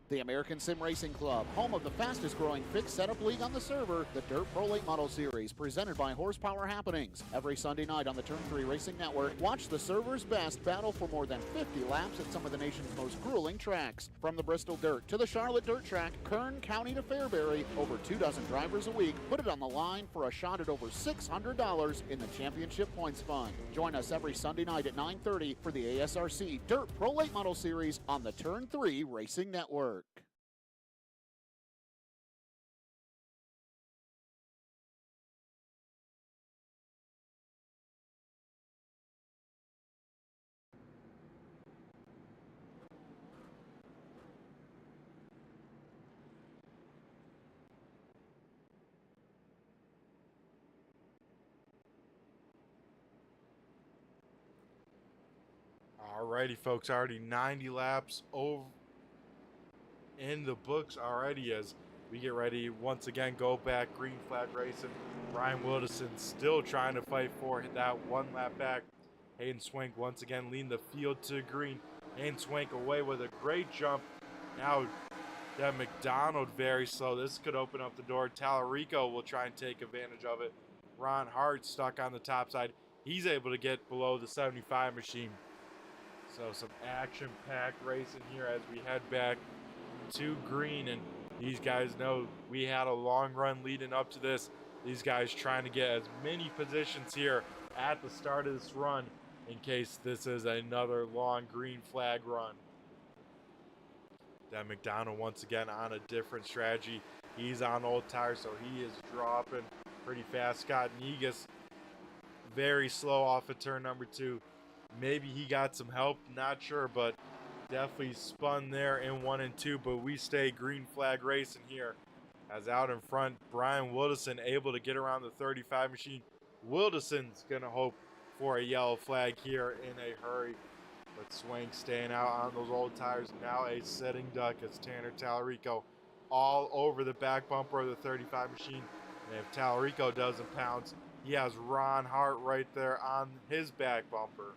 A: The American Sim Racing Club, home of the fastest growing fixed setup league on the server, the Dirt Pro Late Model Series, presented by Horsepower Happenings. Every Sunday night on the Turn 3 Racing Network, watch the server's best battle for more than 50 laps at some of the nation's most grueling tracks. From the Bristol Dirt to the Charlotte Dirt Track, Kern County to Fairbury, over 24 drivers a week put it on the line for a shot at over $600 in the championship points fund. Join us every Sunday night at 9:30 for the ASRC Dirt Pro Late Model Series on the Turn 3 Racing Network.
B: Alrighty, folks, already 90 laps over in the books already as we get ready once again go back green flag racing. Ryan Wilderson still trying to fight for that 1 lap back. Hayden Swank once again leading the field to green. Hayden Swank away with a great jump. Now that McDonald very slow. This could open up the door. Tallarico will try and take advantage of it. Ron Hart stuck on the top side. He's able to get below the 75 machine. So some action-packed racing here as we head back to green, and these guys know we had a long run leading up to this. These guys trying to get as many positions here at the start of this run in case this is another long green flag run. Dan McDonald once again on a different strategy. He's on old tires, so he is dropping pretty fast. Scott Negus very slow off of turn number 2. Maybe he got some help, not sure, but definitely spun there in 1 and 2. But we stay green flag racing here. As out in front, Brian Wilderson able to get around the 35 machine. Wilderson's going to hope for a yellow flag here in a hurry. But Swank staying out on those old tires. Now a sitting duck as Tanner Tallarico all over the back bumper of the 35 machine. And if Tallarico doesn't pounce, he has Ron Hart right there on his back bumper.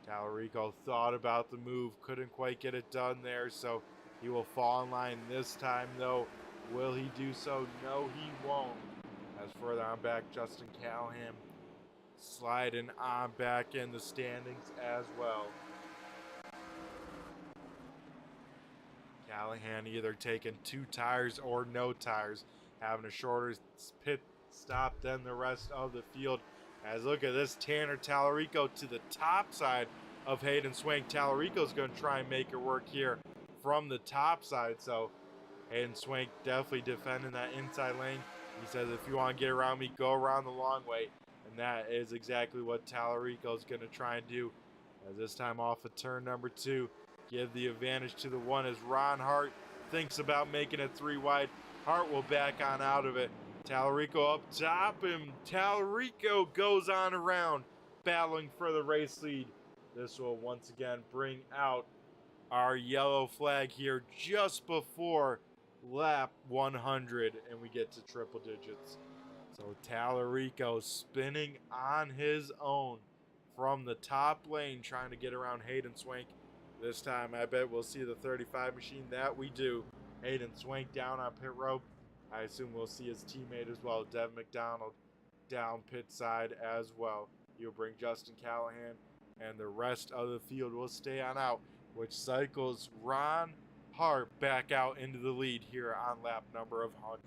B: Tallarico thought about the move, couldn't quite get it done there, so he will fall in line this time, though. Will he do so? No, he won't. As further on back, Justin Callahan sliding on back in the standings as well. Callahan either taking 2 tires or no tires, having a shorter pit stop than the rest of the field. As look at this, Tanner Tallarico to the top side of Hayden Swank. Tallarico's going to try and make it work here from the top side. So Hayden Swank definitely defending that inside lane. He says, if you want to get around me, go around the long way. And that is exactly what Tallarico's going to try and do. As this time off of turn number 2, give the advantage to the 1 as Ron Hart thinks about making it 3 wide. Hart will back on out of it. Tallarico up top, and Tallarico goes on around, battling for the race lead. This will once again bring out our yellow flag here just before lap 100, and we get to triple digits. So Tallarico spinning on his own from the top lane, trying to get around Hayden Swank. This time, I bet we'll see the 35 machine. That we do. Hayden Swank down on pit road. I assume we'll see his teammate as well, Devin McDonald, down pit side as well. He'll bring Justin Callahan, and the rest of the field will stay on out, which cycles Ron Hart back out into the lead here on lap number of 100.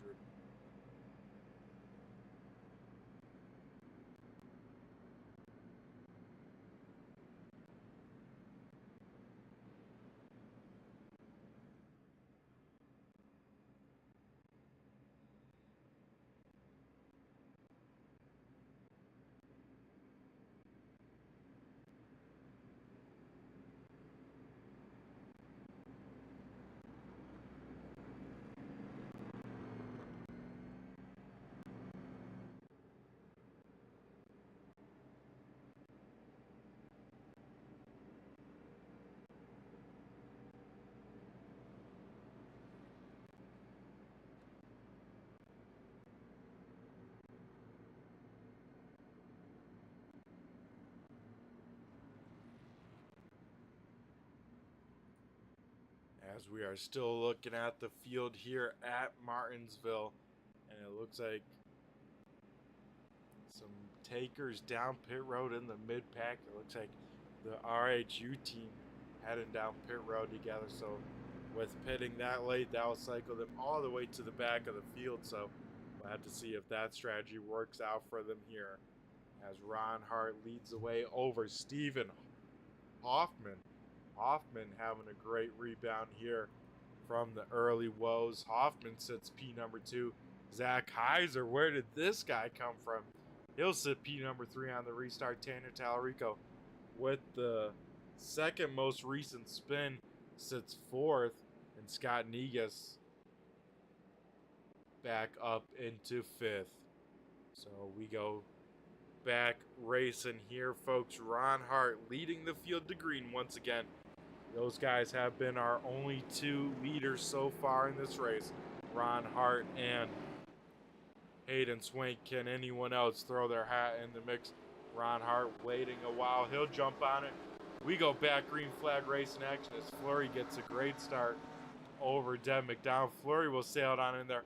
B: As we are still looking at the field here at Martinsville, and it looks like some takers down pit road in the mid-pack. It looks like the RHU team heading down pit road together, so with pitting that late, that will cycle them all the way to the back of the field, so we'll have to see if that strategy works out for them here as Ron Hart leads the way over Stephen Hoffman. Hoffman having a great rebound here from the early woes. Hoffman sits P number 2. Zach Heiser, where did this guy come from? He'll sit P number 3 on the restart. Tanner Tallarico with the second most recent spin sits 4th, and Scott Negus back up into 5th. So we go back racing here, folks. Ron Hart leading the field to green once again. Those guys have been our only 2 leaders so far in this race. Ron Hart and Hayden Swank. Can anyone else throw their hat in the mix? Ron Hart waiting a while. He'll jump on it. We go back green flag racing action as Fleury gets a great start over Dev McDonald. Fleury will sail it on in there.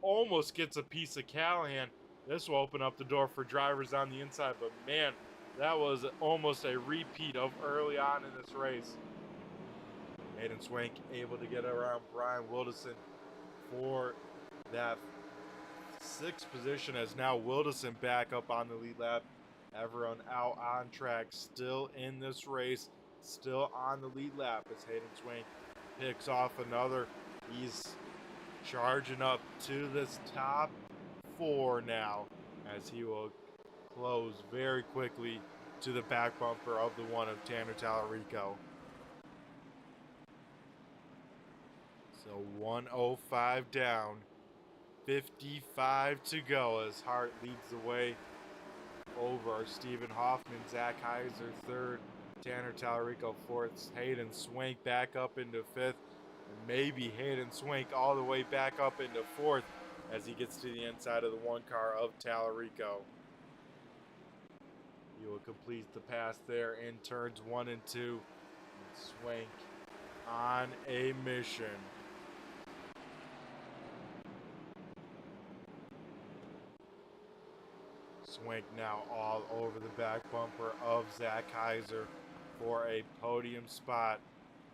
B: Almost gets a piece of Callahan. This will open up the door for drivers on the inside, but man, that was almost a repeat of early on in this race. Hayden Swank able to get around Brian Wilderson for that 6th position, as now Wilderson back up on the lead lap. Everyone out on track, still in this race, still on the lead lap as Hayden Swank picks off another. He's charging up to this top 4 now, as he will close very quickly to the back bumper of the one of Tanner Tallarico. So 105 down, 55 to go as Hart leads the way over Stephen Hoffman. Zach Heiser 3rd, Tanner Tallarico 4th, Hayden Swank back up into 5th, and maybe Hayden Swank all the way back up into 4th as he gets to the inside of the 1 car of Tallarico. He will complete the pass there in turns 1 and 2. And Swank on a mission. Swank now all over the back bumper of Zach Heiser for a podium spot.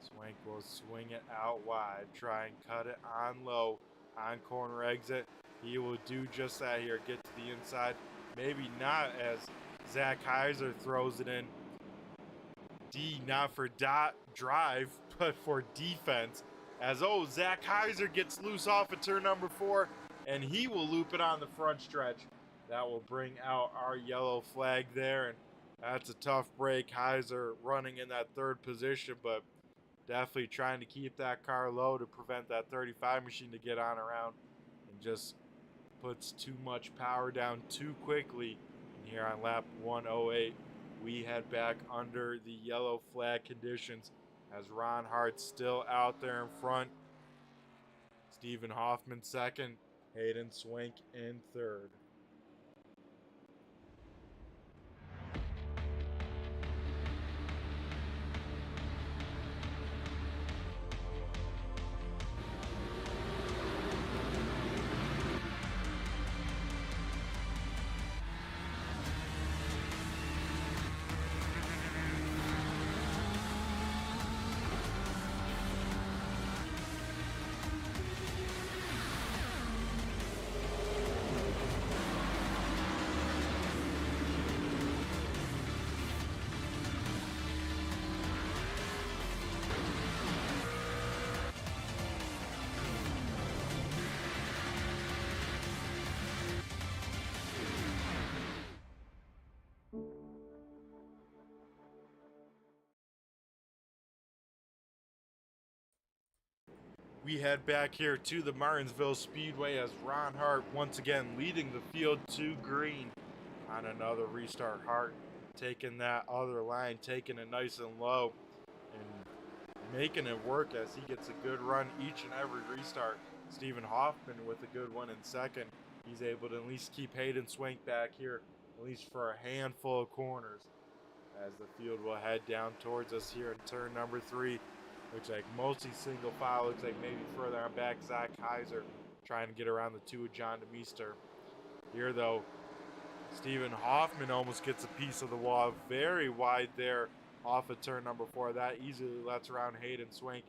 B: Swank will swing it out wide, try and cut it on low, on corner exit. He will do just that here, get to the inside. Maybe not, as Zach Heiser throws it in. D, not for drive, but for defense. As, Zach Heiser gets loose off of turn number 4, and he will loop it on the front stretch. That will bring out our yellow flag there, and that's a tough break. Heiser running in that 3rd position, but definitely trying to keep that car low to prevent that 35 machine to get on around, and just puts too much power down too quickly. And here on lap 108, we head back under the yellow flag conditions as Ron Hart still out there in front. Stephen Hoffman 2nd, Hayden Swank in 3rd. we head back here to the Martinsville Speedway as Ron Hart once again leading the field to green on another restart. Hart taking that other line, taking it nice and low and making it work as he gets a good run each and every restart. Stephen Hoffman with a good one in second. He's able to at least keep Hayden Swank back here, at least for a handful of corners, as the field will head down towards us here in turn number 3. Looks like mostly single file. Looks like maybe further on back, Zach Kaiser trying to get around the 2 of John DeMeester. Here, though, Stephen Hoffman almost gets a piece of the wall. Very wide there off of turn number 4. That easily lets around Hayden Swank.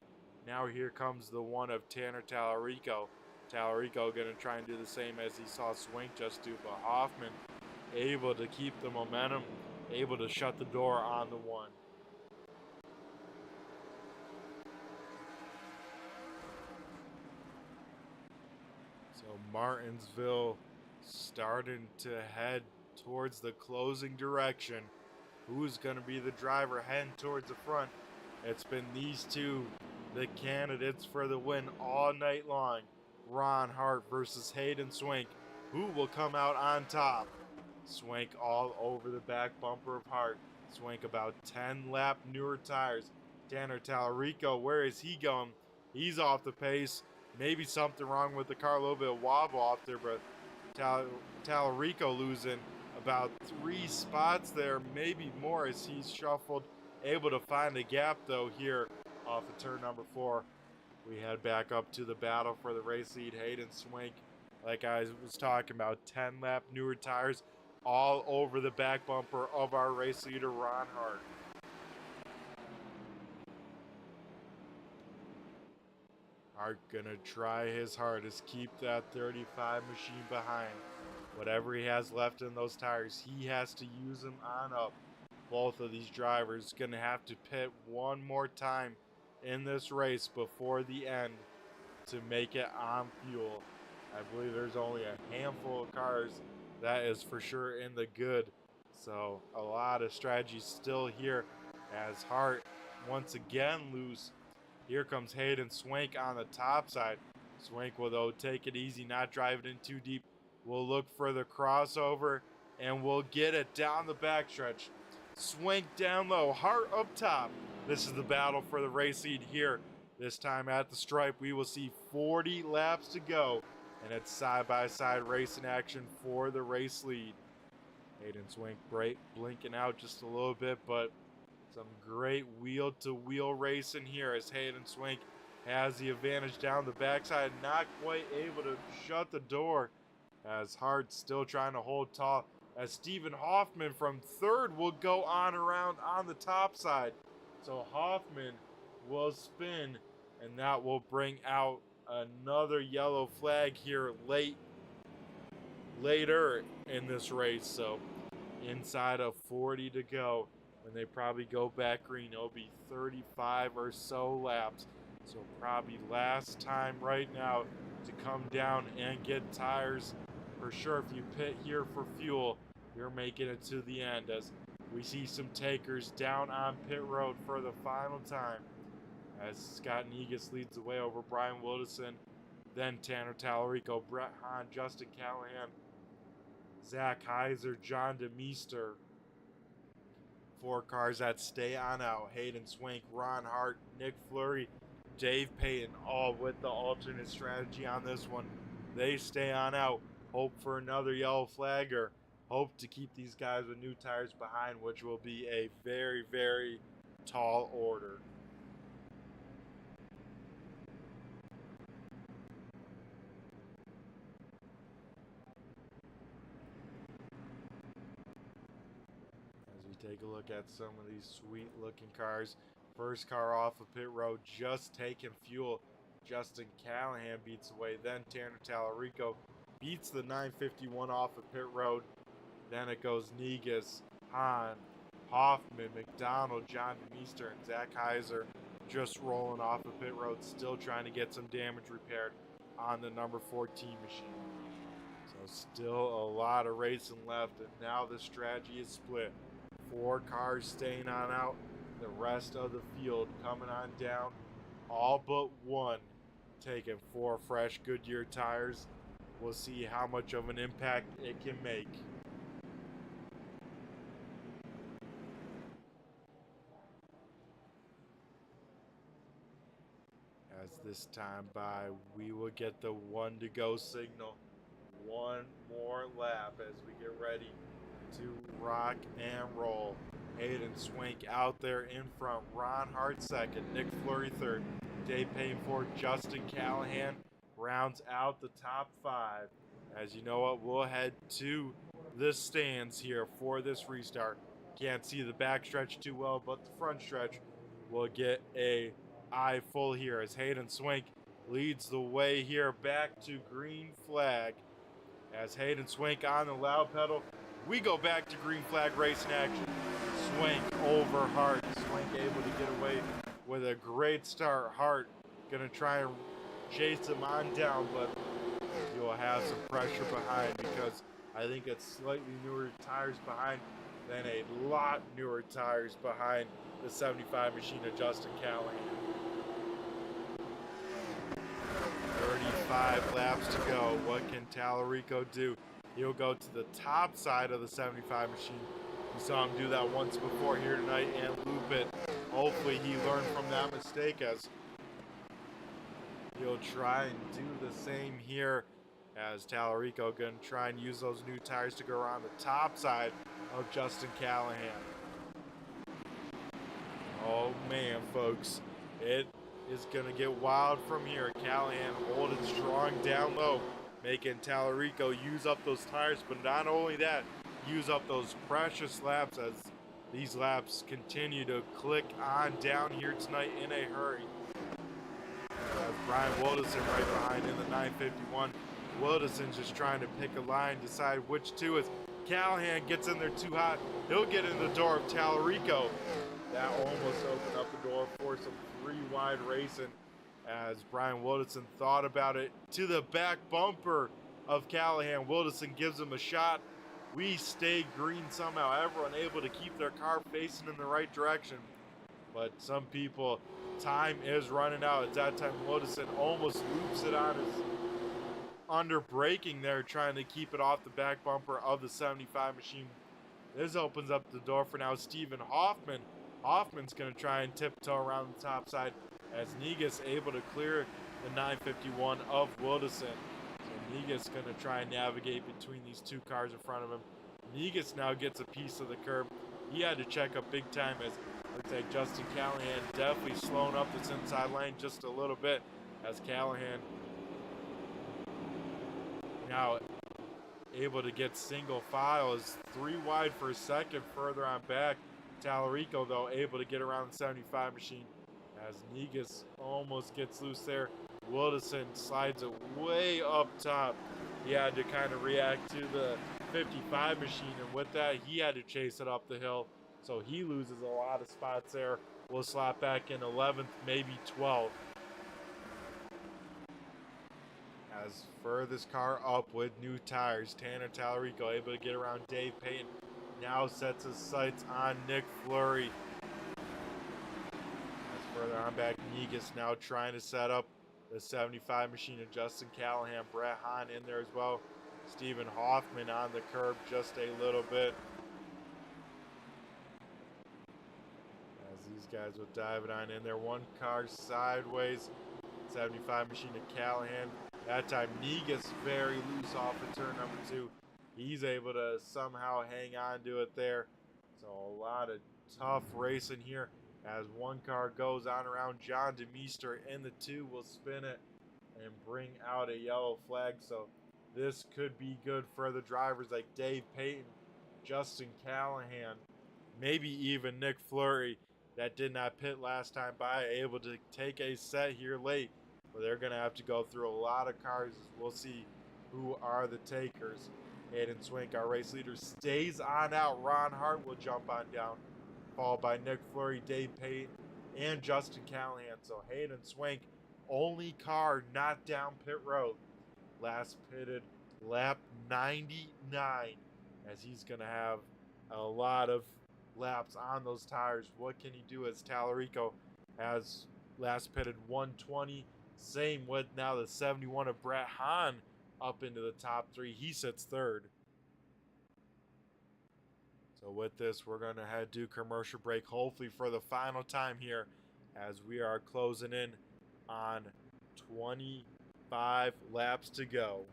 B: Now here comes the one of Tanner Tallarico. Tallarico going to try and do the same as he saw Swank just do, but Hoffman able to keep the momentum, able to shut the door on the one. So Martinsville starting to head towards the closing direction. Who's going to be the driver heading towards the front? It's been these two, the candidates for the win all night long. Ron Hart versus Hayden Swank. Who will come out on top? Swank all over the back bumper of Hart. Swank about 10 lap newer tires. Tanner Tallarico, where is he going? He's off the pace. Maybe something wrong with the car, a little bit of wobble off there, but Tallarico losing about 3 spots there, maybe more as he's shuffled. Able to find a gap though here off of turn number 4. We head back up to the battle for the race lead. Hayden Swank, like I was talking about, 10 lap newer tires all over the back bumper of our race leader, Ron Hart. Hart gonna try his hardest, keep that 35 machine behind. Whatever he has left in those tires, he has to use them on up. Both of these drivers gonna have to pit one more time in this race before the end to make it on fuel. I believe there's only a handful of cars that is for sure in the good. So a lot of strategy still here as Hart once again loose. Here comes Hayden Swank on the top side. Swank will though take it easy, not drive it in too deep. We'll look for the crossover and we'll get it down the backstretch. Swank down low, Hart up top. This is the battle for the race lead here. This time at the stripe, we will see 40 laps to go, and it's side-by-side racing action for the race lead. Hayden Swank blinking out just a little bit, but some great wheel-to-wheel racing here as Hayden Swank has the advantage down the backside, not quite able to shut the door as Hart still trying to hold tall, as Stephen Hoffman from 3rd will go on around on the top side. So Hoffman will spin, and that will bring out another yellow flag here later in this race. So inside of 40 to go, when they probably go back green, it'll be 35 or so laps. So probably last time right now to come down and get tires. For sure, if you pit here for fuel, you're making it to the end, as we see some takers down on pit road for the final time as Scott Negus leads the way over Brian Wilderson, then Tanner Tallarico, Brett Hahn, Justin Callahan, Zach Heiser, John DeMeester. 4 cars that stay on out. Hayden Swank, Ron Hart, Nick Fleury, Dave Payton, all with the alternate strategy on this one. They stay on out. Hope for another yellow flag, or hope to keep these guys with new tires behind, which will be a very, very tall order. As we take a look at some of these sweet looking cars. First car off of pit road, just taking fuel. Justin Callahan beats away. Then Tanner Tallarico beats the 951 off of pit road. Then it goes Negus, Hahn, Hoffman, McDonald, John DeMeester, and Zach Heiser just rolling off of pit road, still trying to get some damage repaired on the number 14 machine. So still a lot of racing left, and now the strategy is split. 4 cars staying on out, the rest of the field coming on down, all but one taking 4 fresh Goodyear tires. We'll see how much of an impact it can make. As this time by, we will get the 1 to go signal. One more lap as we get ready to rock and roll. Hayden Swank out there in front. Ron Hart second. Nick Fleury third. Dave Payne fourth. Justin Callahan rounds out the top 5. As you know what, we'll head to the stands here for this restart. Can't see the back stretch too well, but the front stretch will get a eye full here as Hayden Swank leads the way here back to green flag. As Hayden Swank on the loud pedal, we go back to green flag racing action. Swank over Hart. Swank able to get away with a great start. Hart gonna try and chase him on down, but you'll have some pressure behind because I think it's slightly newer tires behind than a lot newer tires behind the 75 machine of Justin Callahan. 35 laps to go. What can Tallarico do? He'll go to the top side of the 75 machine. We saw him do that once before here tonight and loop it. Hopefully he learned from that mistake as he'll try and do the same here as Tallarico going to try and use those new tires to go around the top side of Justin Callahan. Oh man, folks, it is going to get wild from here. Callahan holding strong down low, making Tallarico use up those tires, but not only that, use up those precious laps as these laps continue to click on down here tonight in a hurry. Brian Wilderson right behind in the 951. Wilderson's just trying to pick a line, decide which two is. Callahan gets in there too hot. He'll get in the door of Tallarico. That almost opened up the door for some 3-wide racing as Brian Wilderson thought about it to the back bumper of Callahan. Wilderson gives him a shot. We stay green somehow. Everyone able to keep their car facing in the right direction. But some people, time is running out. At that time, Wilderson almost loops it on his under braking there, trying to keep it off the back bumper of the 75 machine. This opens up the door for now Stephen Hoffman. Hoffman's going to try and tiptoe around the top side as Negus able to clear the 951 of Wilderson. So Negus going to try and navigate between these two cars in front of him. Negus now gets a piece of the curb. He had to check up big time as looks like Justin Callahan definitely slowing up this inside lane just a little bit as Callahan now able to get single file is 3 wide for a second further on back. Tallarico though able to get around the 75 machine as Negus almost gets loose there. Wilderson slides it way up top. He had to kind of react to the 55 machine, and with that he had to chase it up the hill, so he loses a lot of spots there. We'll slot back in 11th, maybe 12th. As furthest car up with new tires, Tanner Tallarico able to get around Dave Payton. Now sets his sights on Nick Fleury. As further on back, Negus now trying to set up the 75 machine of Justin Callahan. Brett Hahn in there as well. Stephen Hoffman on the curb just a little bit. As these guys will dive it on in there. One car sideways. 75 machine of Callahan. That time Negus very loose off of turn number 2. He's able to somehow hang on to it there. So a lot of tough racing here as one car goes on around. John DeMeester in the 2 will spin it and bring out a yellow flag. So this could be good for the drivers like Dave Payton, Justin Callahan, maybe even Nick Fleury that did not pit last time by, able to take a set here late. But they're going to have to go through a lot of cars. We'll see who are the takers. Hayden Swank, our race leader, stays on out. Ron Hart will jump on down, followed by Nick Fleury, Dave Payton, and Justin Callahan. So Hayden Swank, only car not down pit road. Last pitted lap 99, as he's going to have a lot of laps on those tires. What can he do as Tallarico has last pitted 120, Same with now the 71 of Brett Hahn up into the top 3. He sits 3rd. So with this, we're going to head to commercial break, hopefully for the final time here, as we are closing in on 25 laps to go.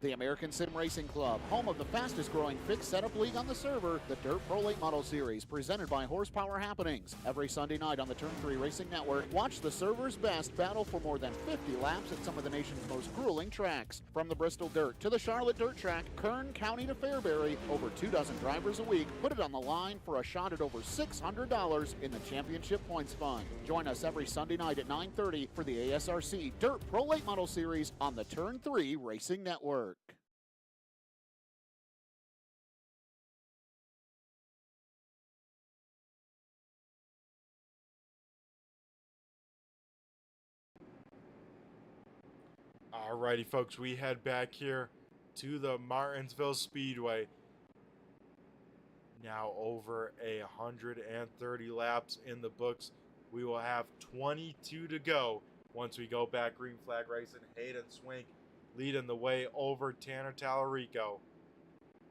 A: The American Sim Racing Club, home of the fastest growing fixed setup league on the server, the Dirt Pro Late Model Series, presented by Horsepower Happenings. Every Sunday night on the Turn 3 Racing Network, watch the server's best battle for more than 50 laps at some of the nation's most grueling tracks. From the Bristol Dirt to the Charlotte Dirt Track, Kern County to Fairbury, over 24 drivers a week put it on the line for a shot at over $600 in the championship points fund. Join us every Sunday night at 9:30 for the ASRC Dirt Pro Late Model Series on the Turn 3 Racing Network.
B: Alrighty, folks, we head back here to the Martinsville Speedway. Now over 130 laps in the books. We will have 22 to go once we go back green flag racing. Hayden Swink leading the way over Tanner Tallarico.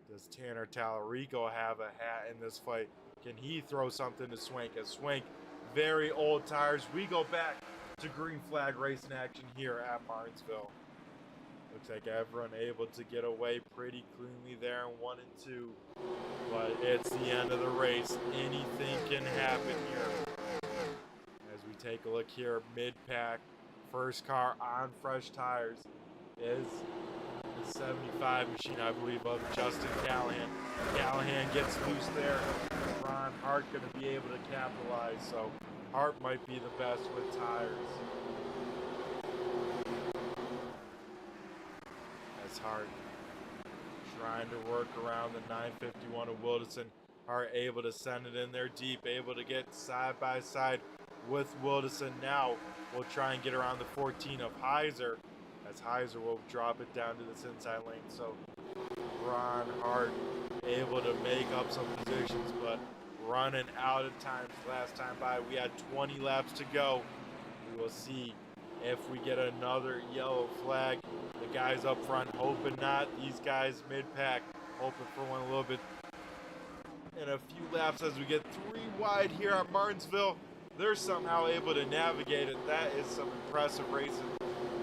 B: Does Tanner Tallarico have a hat in this fight? Can he throw something to Swink? As Swink, very old tires. We go back to green flag racing action here at Martinsville. Looks like everyone able to get away pretty cleanly there in 1 and 2. But it's the end of the race. Anything can happen here. As we take a look here, mid-pack, first car on fresh tires is the 75 machine, I believe, of Justin Callahan. Callahan gets loose there. Ron Hart going to be able to capitalize, so Hart might be the best with tires. As Hart trying to work around the 951 of Wilderson. Hart able to send it in there deep, able to get side by side with Wilderson. Now we'll try and get around the 14 of Heiser, as Heiser will drop it down to this inside lane. So Ron Hart able to make up some positions, but running out of time last time by. We had 20 laps to go. We will see if we get another yellow flag. The guys up front hoping not. These guys mid-pack hoping for one a little bit. In a few laps as we get 3 wide here at Martinsville, they're somehow able to navigate it. That is some impressive racing,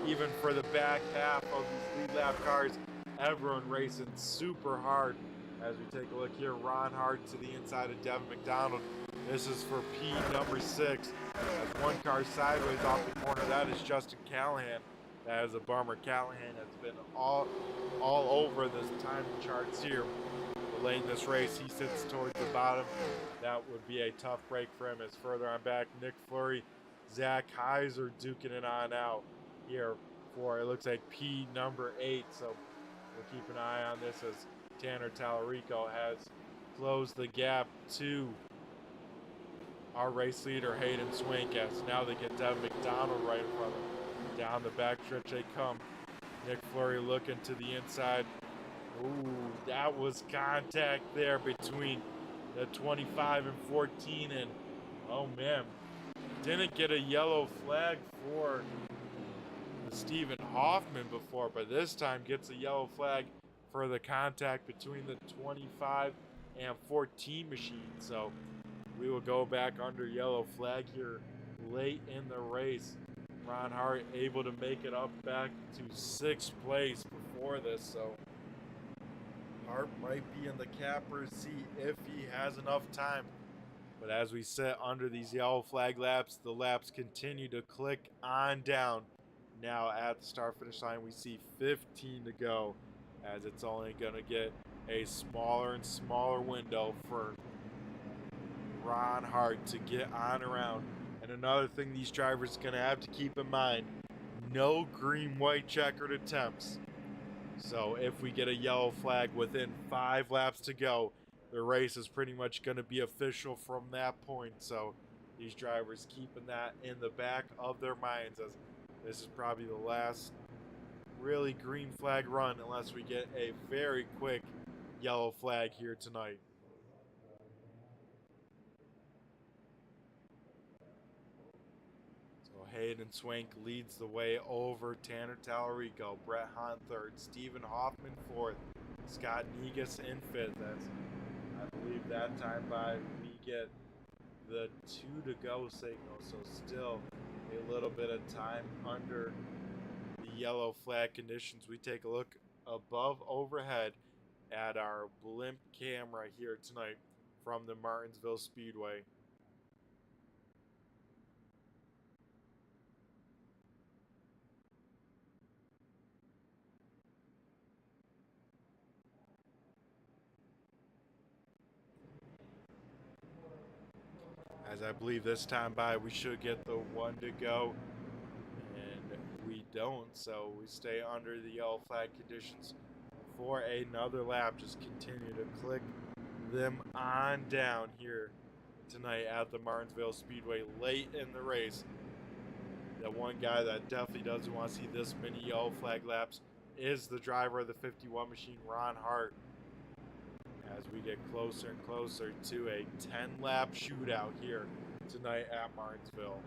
B: even for the back half of these lead lap cars. Everyone racing super hard. As we take a look here, Ron Hart to the inside of Devin McDonald. This is for P number 6. As one car sideways off the corner, that is Justin Callahan. That is a bummer. Callahan has been all over this time charts here. But late in this race, he sits towards the bottom. That would be a tough break for him. As further on back, Nick Fleury, Zach Heiser duking it on out here for, it looks like, P number 8. So we'll keep an eye on this as Tanner Tallarico has closed the gap to our race leader, Hayden Swink, as now they get Devin McDonald right in front of them. Down the back stretch they come. Nick Fleury looking to the inside. Ooh, that was contact there between the 25 and 14, and oh man, didn't get a yellow flag for the Stephen Hoffman before, but this time gets a yellow flag for the contact between the 25 and 14 machine. So we will go back under yellow flag here late in the race. Ron Hart able to make it up back to 6th place before this, so Hart might be in the capper's seat if he has enough time. But as we sit under these yellow flag laps, the laps continue to click on down. Now at the start finish line, we see 15 to go, as it's only going to get a smaller and smaller window for Ron Hart to get on around. And another thing these drivers are going to have to keep in mind, no green-white checkered attempts. So if we get a yellow flag within 5 laps to go, the race is pretty much going to be official from that point. So these drivers keeping that in the back of their minds, as this is probably the last really green flag run unless we get a very quick yellow flag here tonight. Hayden Swank leads the way over Tanner Tallarico. Brett Hahn third. Stephen Hoffman fourth. Scott Negus in fifth. That's, I believe, that time by we get the 2 to go signal. So still a little bit of time under the yellow flag conditions. We take a look above overhead at our blimp camera here tonight from the Martinsville Speedway. As I believe this time by we should get the 1 to go, and we don't, so we stay under the yellow flag conditions for another lap. Just continue to click them on down here tonight at the Martinsville Speedway late in the race. The one guy that definitely doesn't want to see this many yellow flag laps is the driver of the 51 machine, Ron Hart, as we get closer and closer to a 10-lap shootout here tonight at Martinsville.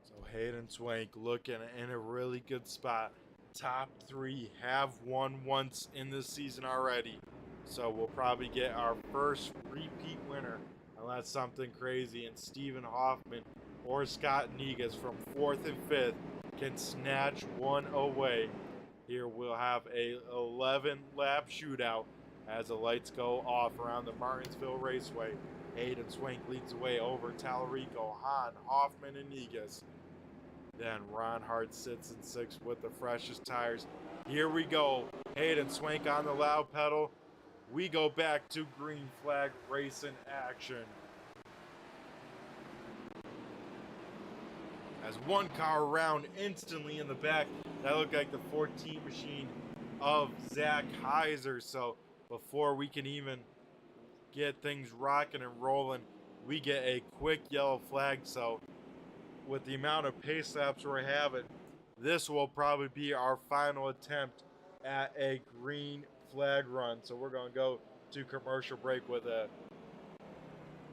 B: So Hayden Swank looking in a really good spot. Top 3 have won once in this season already. So we'll probably get our first repeat winner unless something crazy and Stephen Hoffman or Scott Negus from 4th and 5th can snatch one away. Here we'll have a 11-lap shootout as the lights go off around the Martinsville Raceway. Hayden Swank leads the way over Tallarico, Hahn, Hoffman, and Negus. Then Ron Hart sits in 6th with the freshest tires. Here we go. Hayden Swank on the loud pedal. We go back to green flag racing action. As one car around instantly in the back, that looked like the 14 machine of Zach Heiser. So before we can even get things rocking and rolling, we get a quick yellow flag. So with the amount of pace laps we're having, this will probably be our final attempt at a green flag run. So we're going to go to commercial break with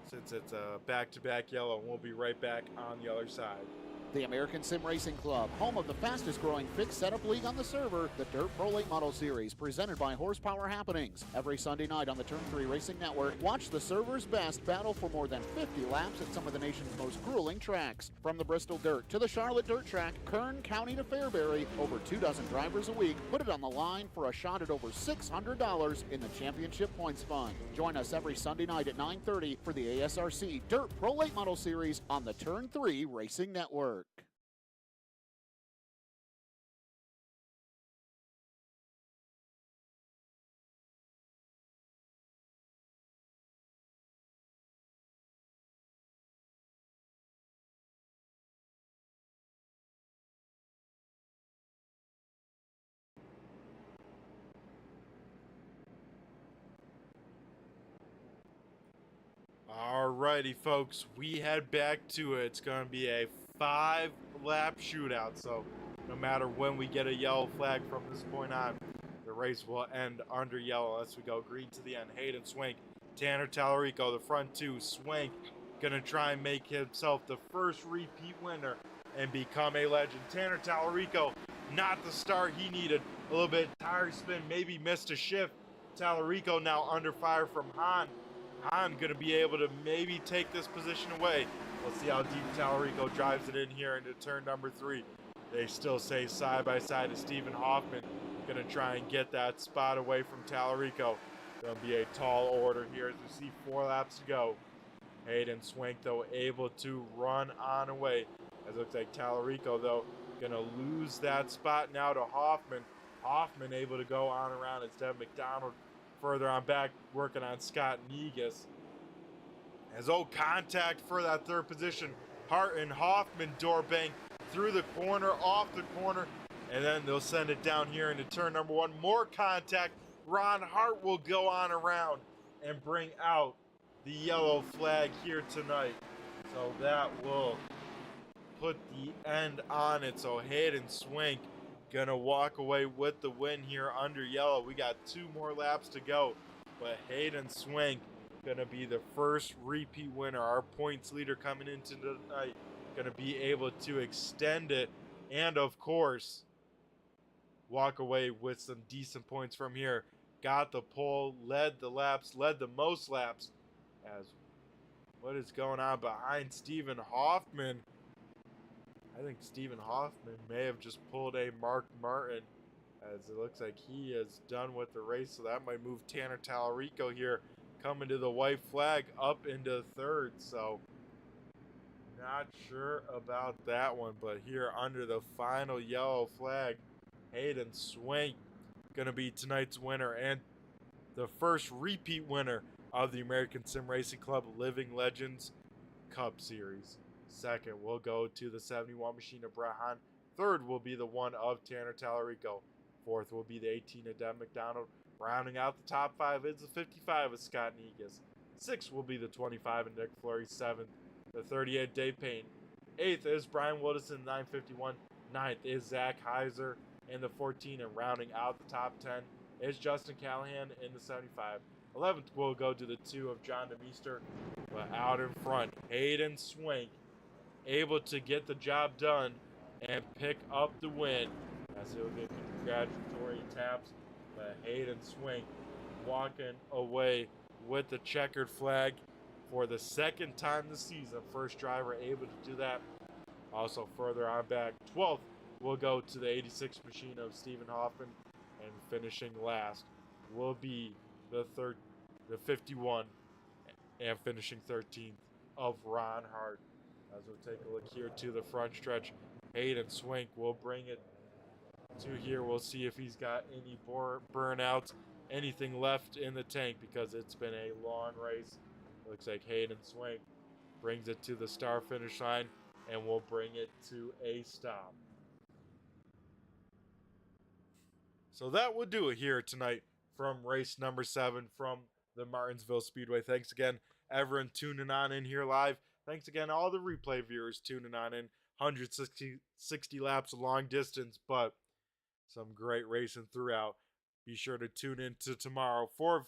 B: since it's a back-to-back yellow, and we'll be right back on the other side.
A: The American Sim Racing Club, home of the fastest growing fixed setup league on the server, the Dirt Pro Late Model Series, presented by Horsepower Happenings. Every Sunday night on the Turn 3 Racing Network, watch the server's best battle for more than 50 laps at some of the nation's most grueling tracks. From the Bristol Dirt to the Charlotte Dirt Track, Kern County to Fairbury, over 24 drivers a week put it on the line for a shot at over $600 in the championship points fund. Join us every Sunday night at 9:30 for the ASRC Dirt Pro Late Model Series on the Turn 3 Racing Network.
B: Alrighty, folks, we head back to it. It's going to be a 5-lap shootout, so no matter when we get a yellow flag from this point on, the race will end under yellow unless we go green to the end. Hayden Swank, Tanner Tallarico, the front two. Swank going to try and make himself the first repeat winner and become a legend. Tanner Tallarico, not the start he needed. A little bit tire spin, maybe missed a shift. Tallarico now under fire from Hahn. Hahn going to be able to maybe take this position away. Let's see how deep Tallarico drives it in here into turn number 3. They still say side by side to Stephen Hoffman. Going to try and get that spot away from Tallarico. Going to be a tall order here as we see 4 laps to go. Hayden Swank, though, able to run on away. As it looks like Tallarico, though, going to lose that spot now to Hoffman. Hoffman able to go on around instead of McDonald further on back, working on Scott Negus. As contact for that 3rd position. Hart and Hoffman door bang through the corner, off the corner, and then they'll send it down here into turn number 1. More contact. Ron Hart will go on around and bring out the yellow flag here tonight. So that will put the end on it. So Hayden Swank gonna walk away with the win here under yellow. We got 2 more laps to go, but Hayden Swank gonna be the first repeat winner. Our points leader coming into tonight gonna be able to extend it and of course walk away with some decent points from here. Got the pole, led the laps, led the most laps. As what is going on behind Stephen Hoffman? I think Stephen Hoffman may have just pulled a Mark Martin, as it looks like he is done with the race. So that might move Tanner Tallarico here, coming to the white flag up into 3rd. So not sure about that one, but here under the final yellow flag, Hayden Swank gonna be tonight's winner and the first repeat winner of the American Sim Racing Club Living Legends Cup Series. 2nd will go to the 71 machine of Brett Hahn. 3rd will be the one of Tanner Tallarico. 4th will be the 18 of Deb McDonald. Rounding out the top 5 is the 55 of Scott Negus. 6th will be the 25 of Nick Fleury. 7th, the 38 Dave Payne. 8th is Brian Woodison, 951. 9th is Zach Heiser in the 14, and rounding out the top 10 is Justin Callahan in the 75. 11th will go to the 2 of John DeMeester, but out in front, Hayden Swank able to get the job done and pick up the win, as he'll get congratulatory taps. But Hayden Swank walking away with the checkered flag for the 2nd time this season. First driver able to do that. Also further on back, 12th will go to the 86 machine of Stephen Hoffman, and finishing last will be the 51 and finishing 13th of Ron Hart. As we'll take a look here to the front stretch, Hayden Swank will bring it to here. We'll see if he's got any burnouts, anything left in the tank, because it's been a long race. Looks like Hayden Swank brings it to the start finish line and will bring it to a stop. So that will do it here tonight from race number 7 from the Martinsville Speedway. Thanks again, everyone tuning on in here live. Thanks again, all the replay viewers tuning on in. 160 laps long distance, but some great racing throughout. Be sure to tune in to tomorrow for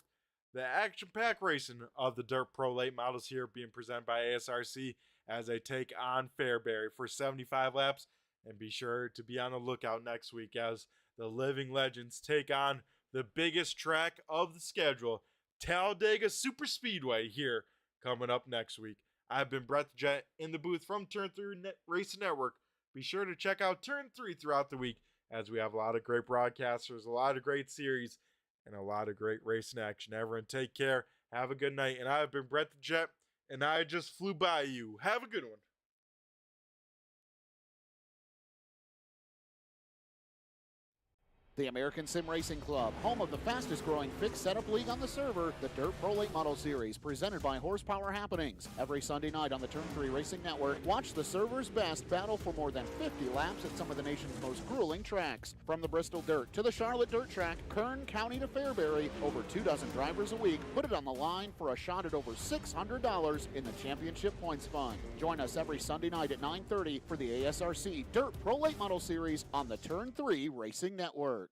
B: the action-packed racing of the Dirt Pro Late Models here, being presented by ASRC as they take on Fairbury for 75 laps. And be sure to be on the lookout next week as the Living Legends take on the biggest track of the schedule, Talladega Super Speedway, here coming up next week. I've been Brett the Jet in the booth from Turn 3 Racing Network. Be sure to check out Turn 3 throughout the week, as we have a lot of great broadcasters, a lot of great series, and a lot of great racing action. Everyone take care. Have a good night. And I've been Brett the Jet, and I just flew by you. Have a good one.
A: The American Sim Racing Club, home of the fastest growing fixed setup league on the server, the Dirt Pro Late Model Series, presented by Horsepower Happenings. Every Sunday night on the Turn 3 Racing Network, watch the server's best battle for more than 50 laps at some of the nation's most grueling tracks. From the Bristol Dirt to the Charlotte Dirt Track, Kern County to Fairbury, over 24 drivers a week put it on the line for a shot at over $600 in the Championship Points Fund. Join us every Sunday night at 9:30 for the ASRC Dirt Pro Late Model Series on the Turn 3 Racing Network.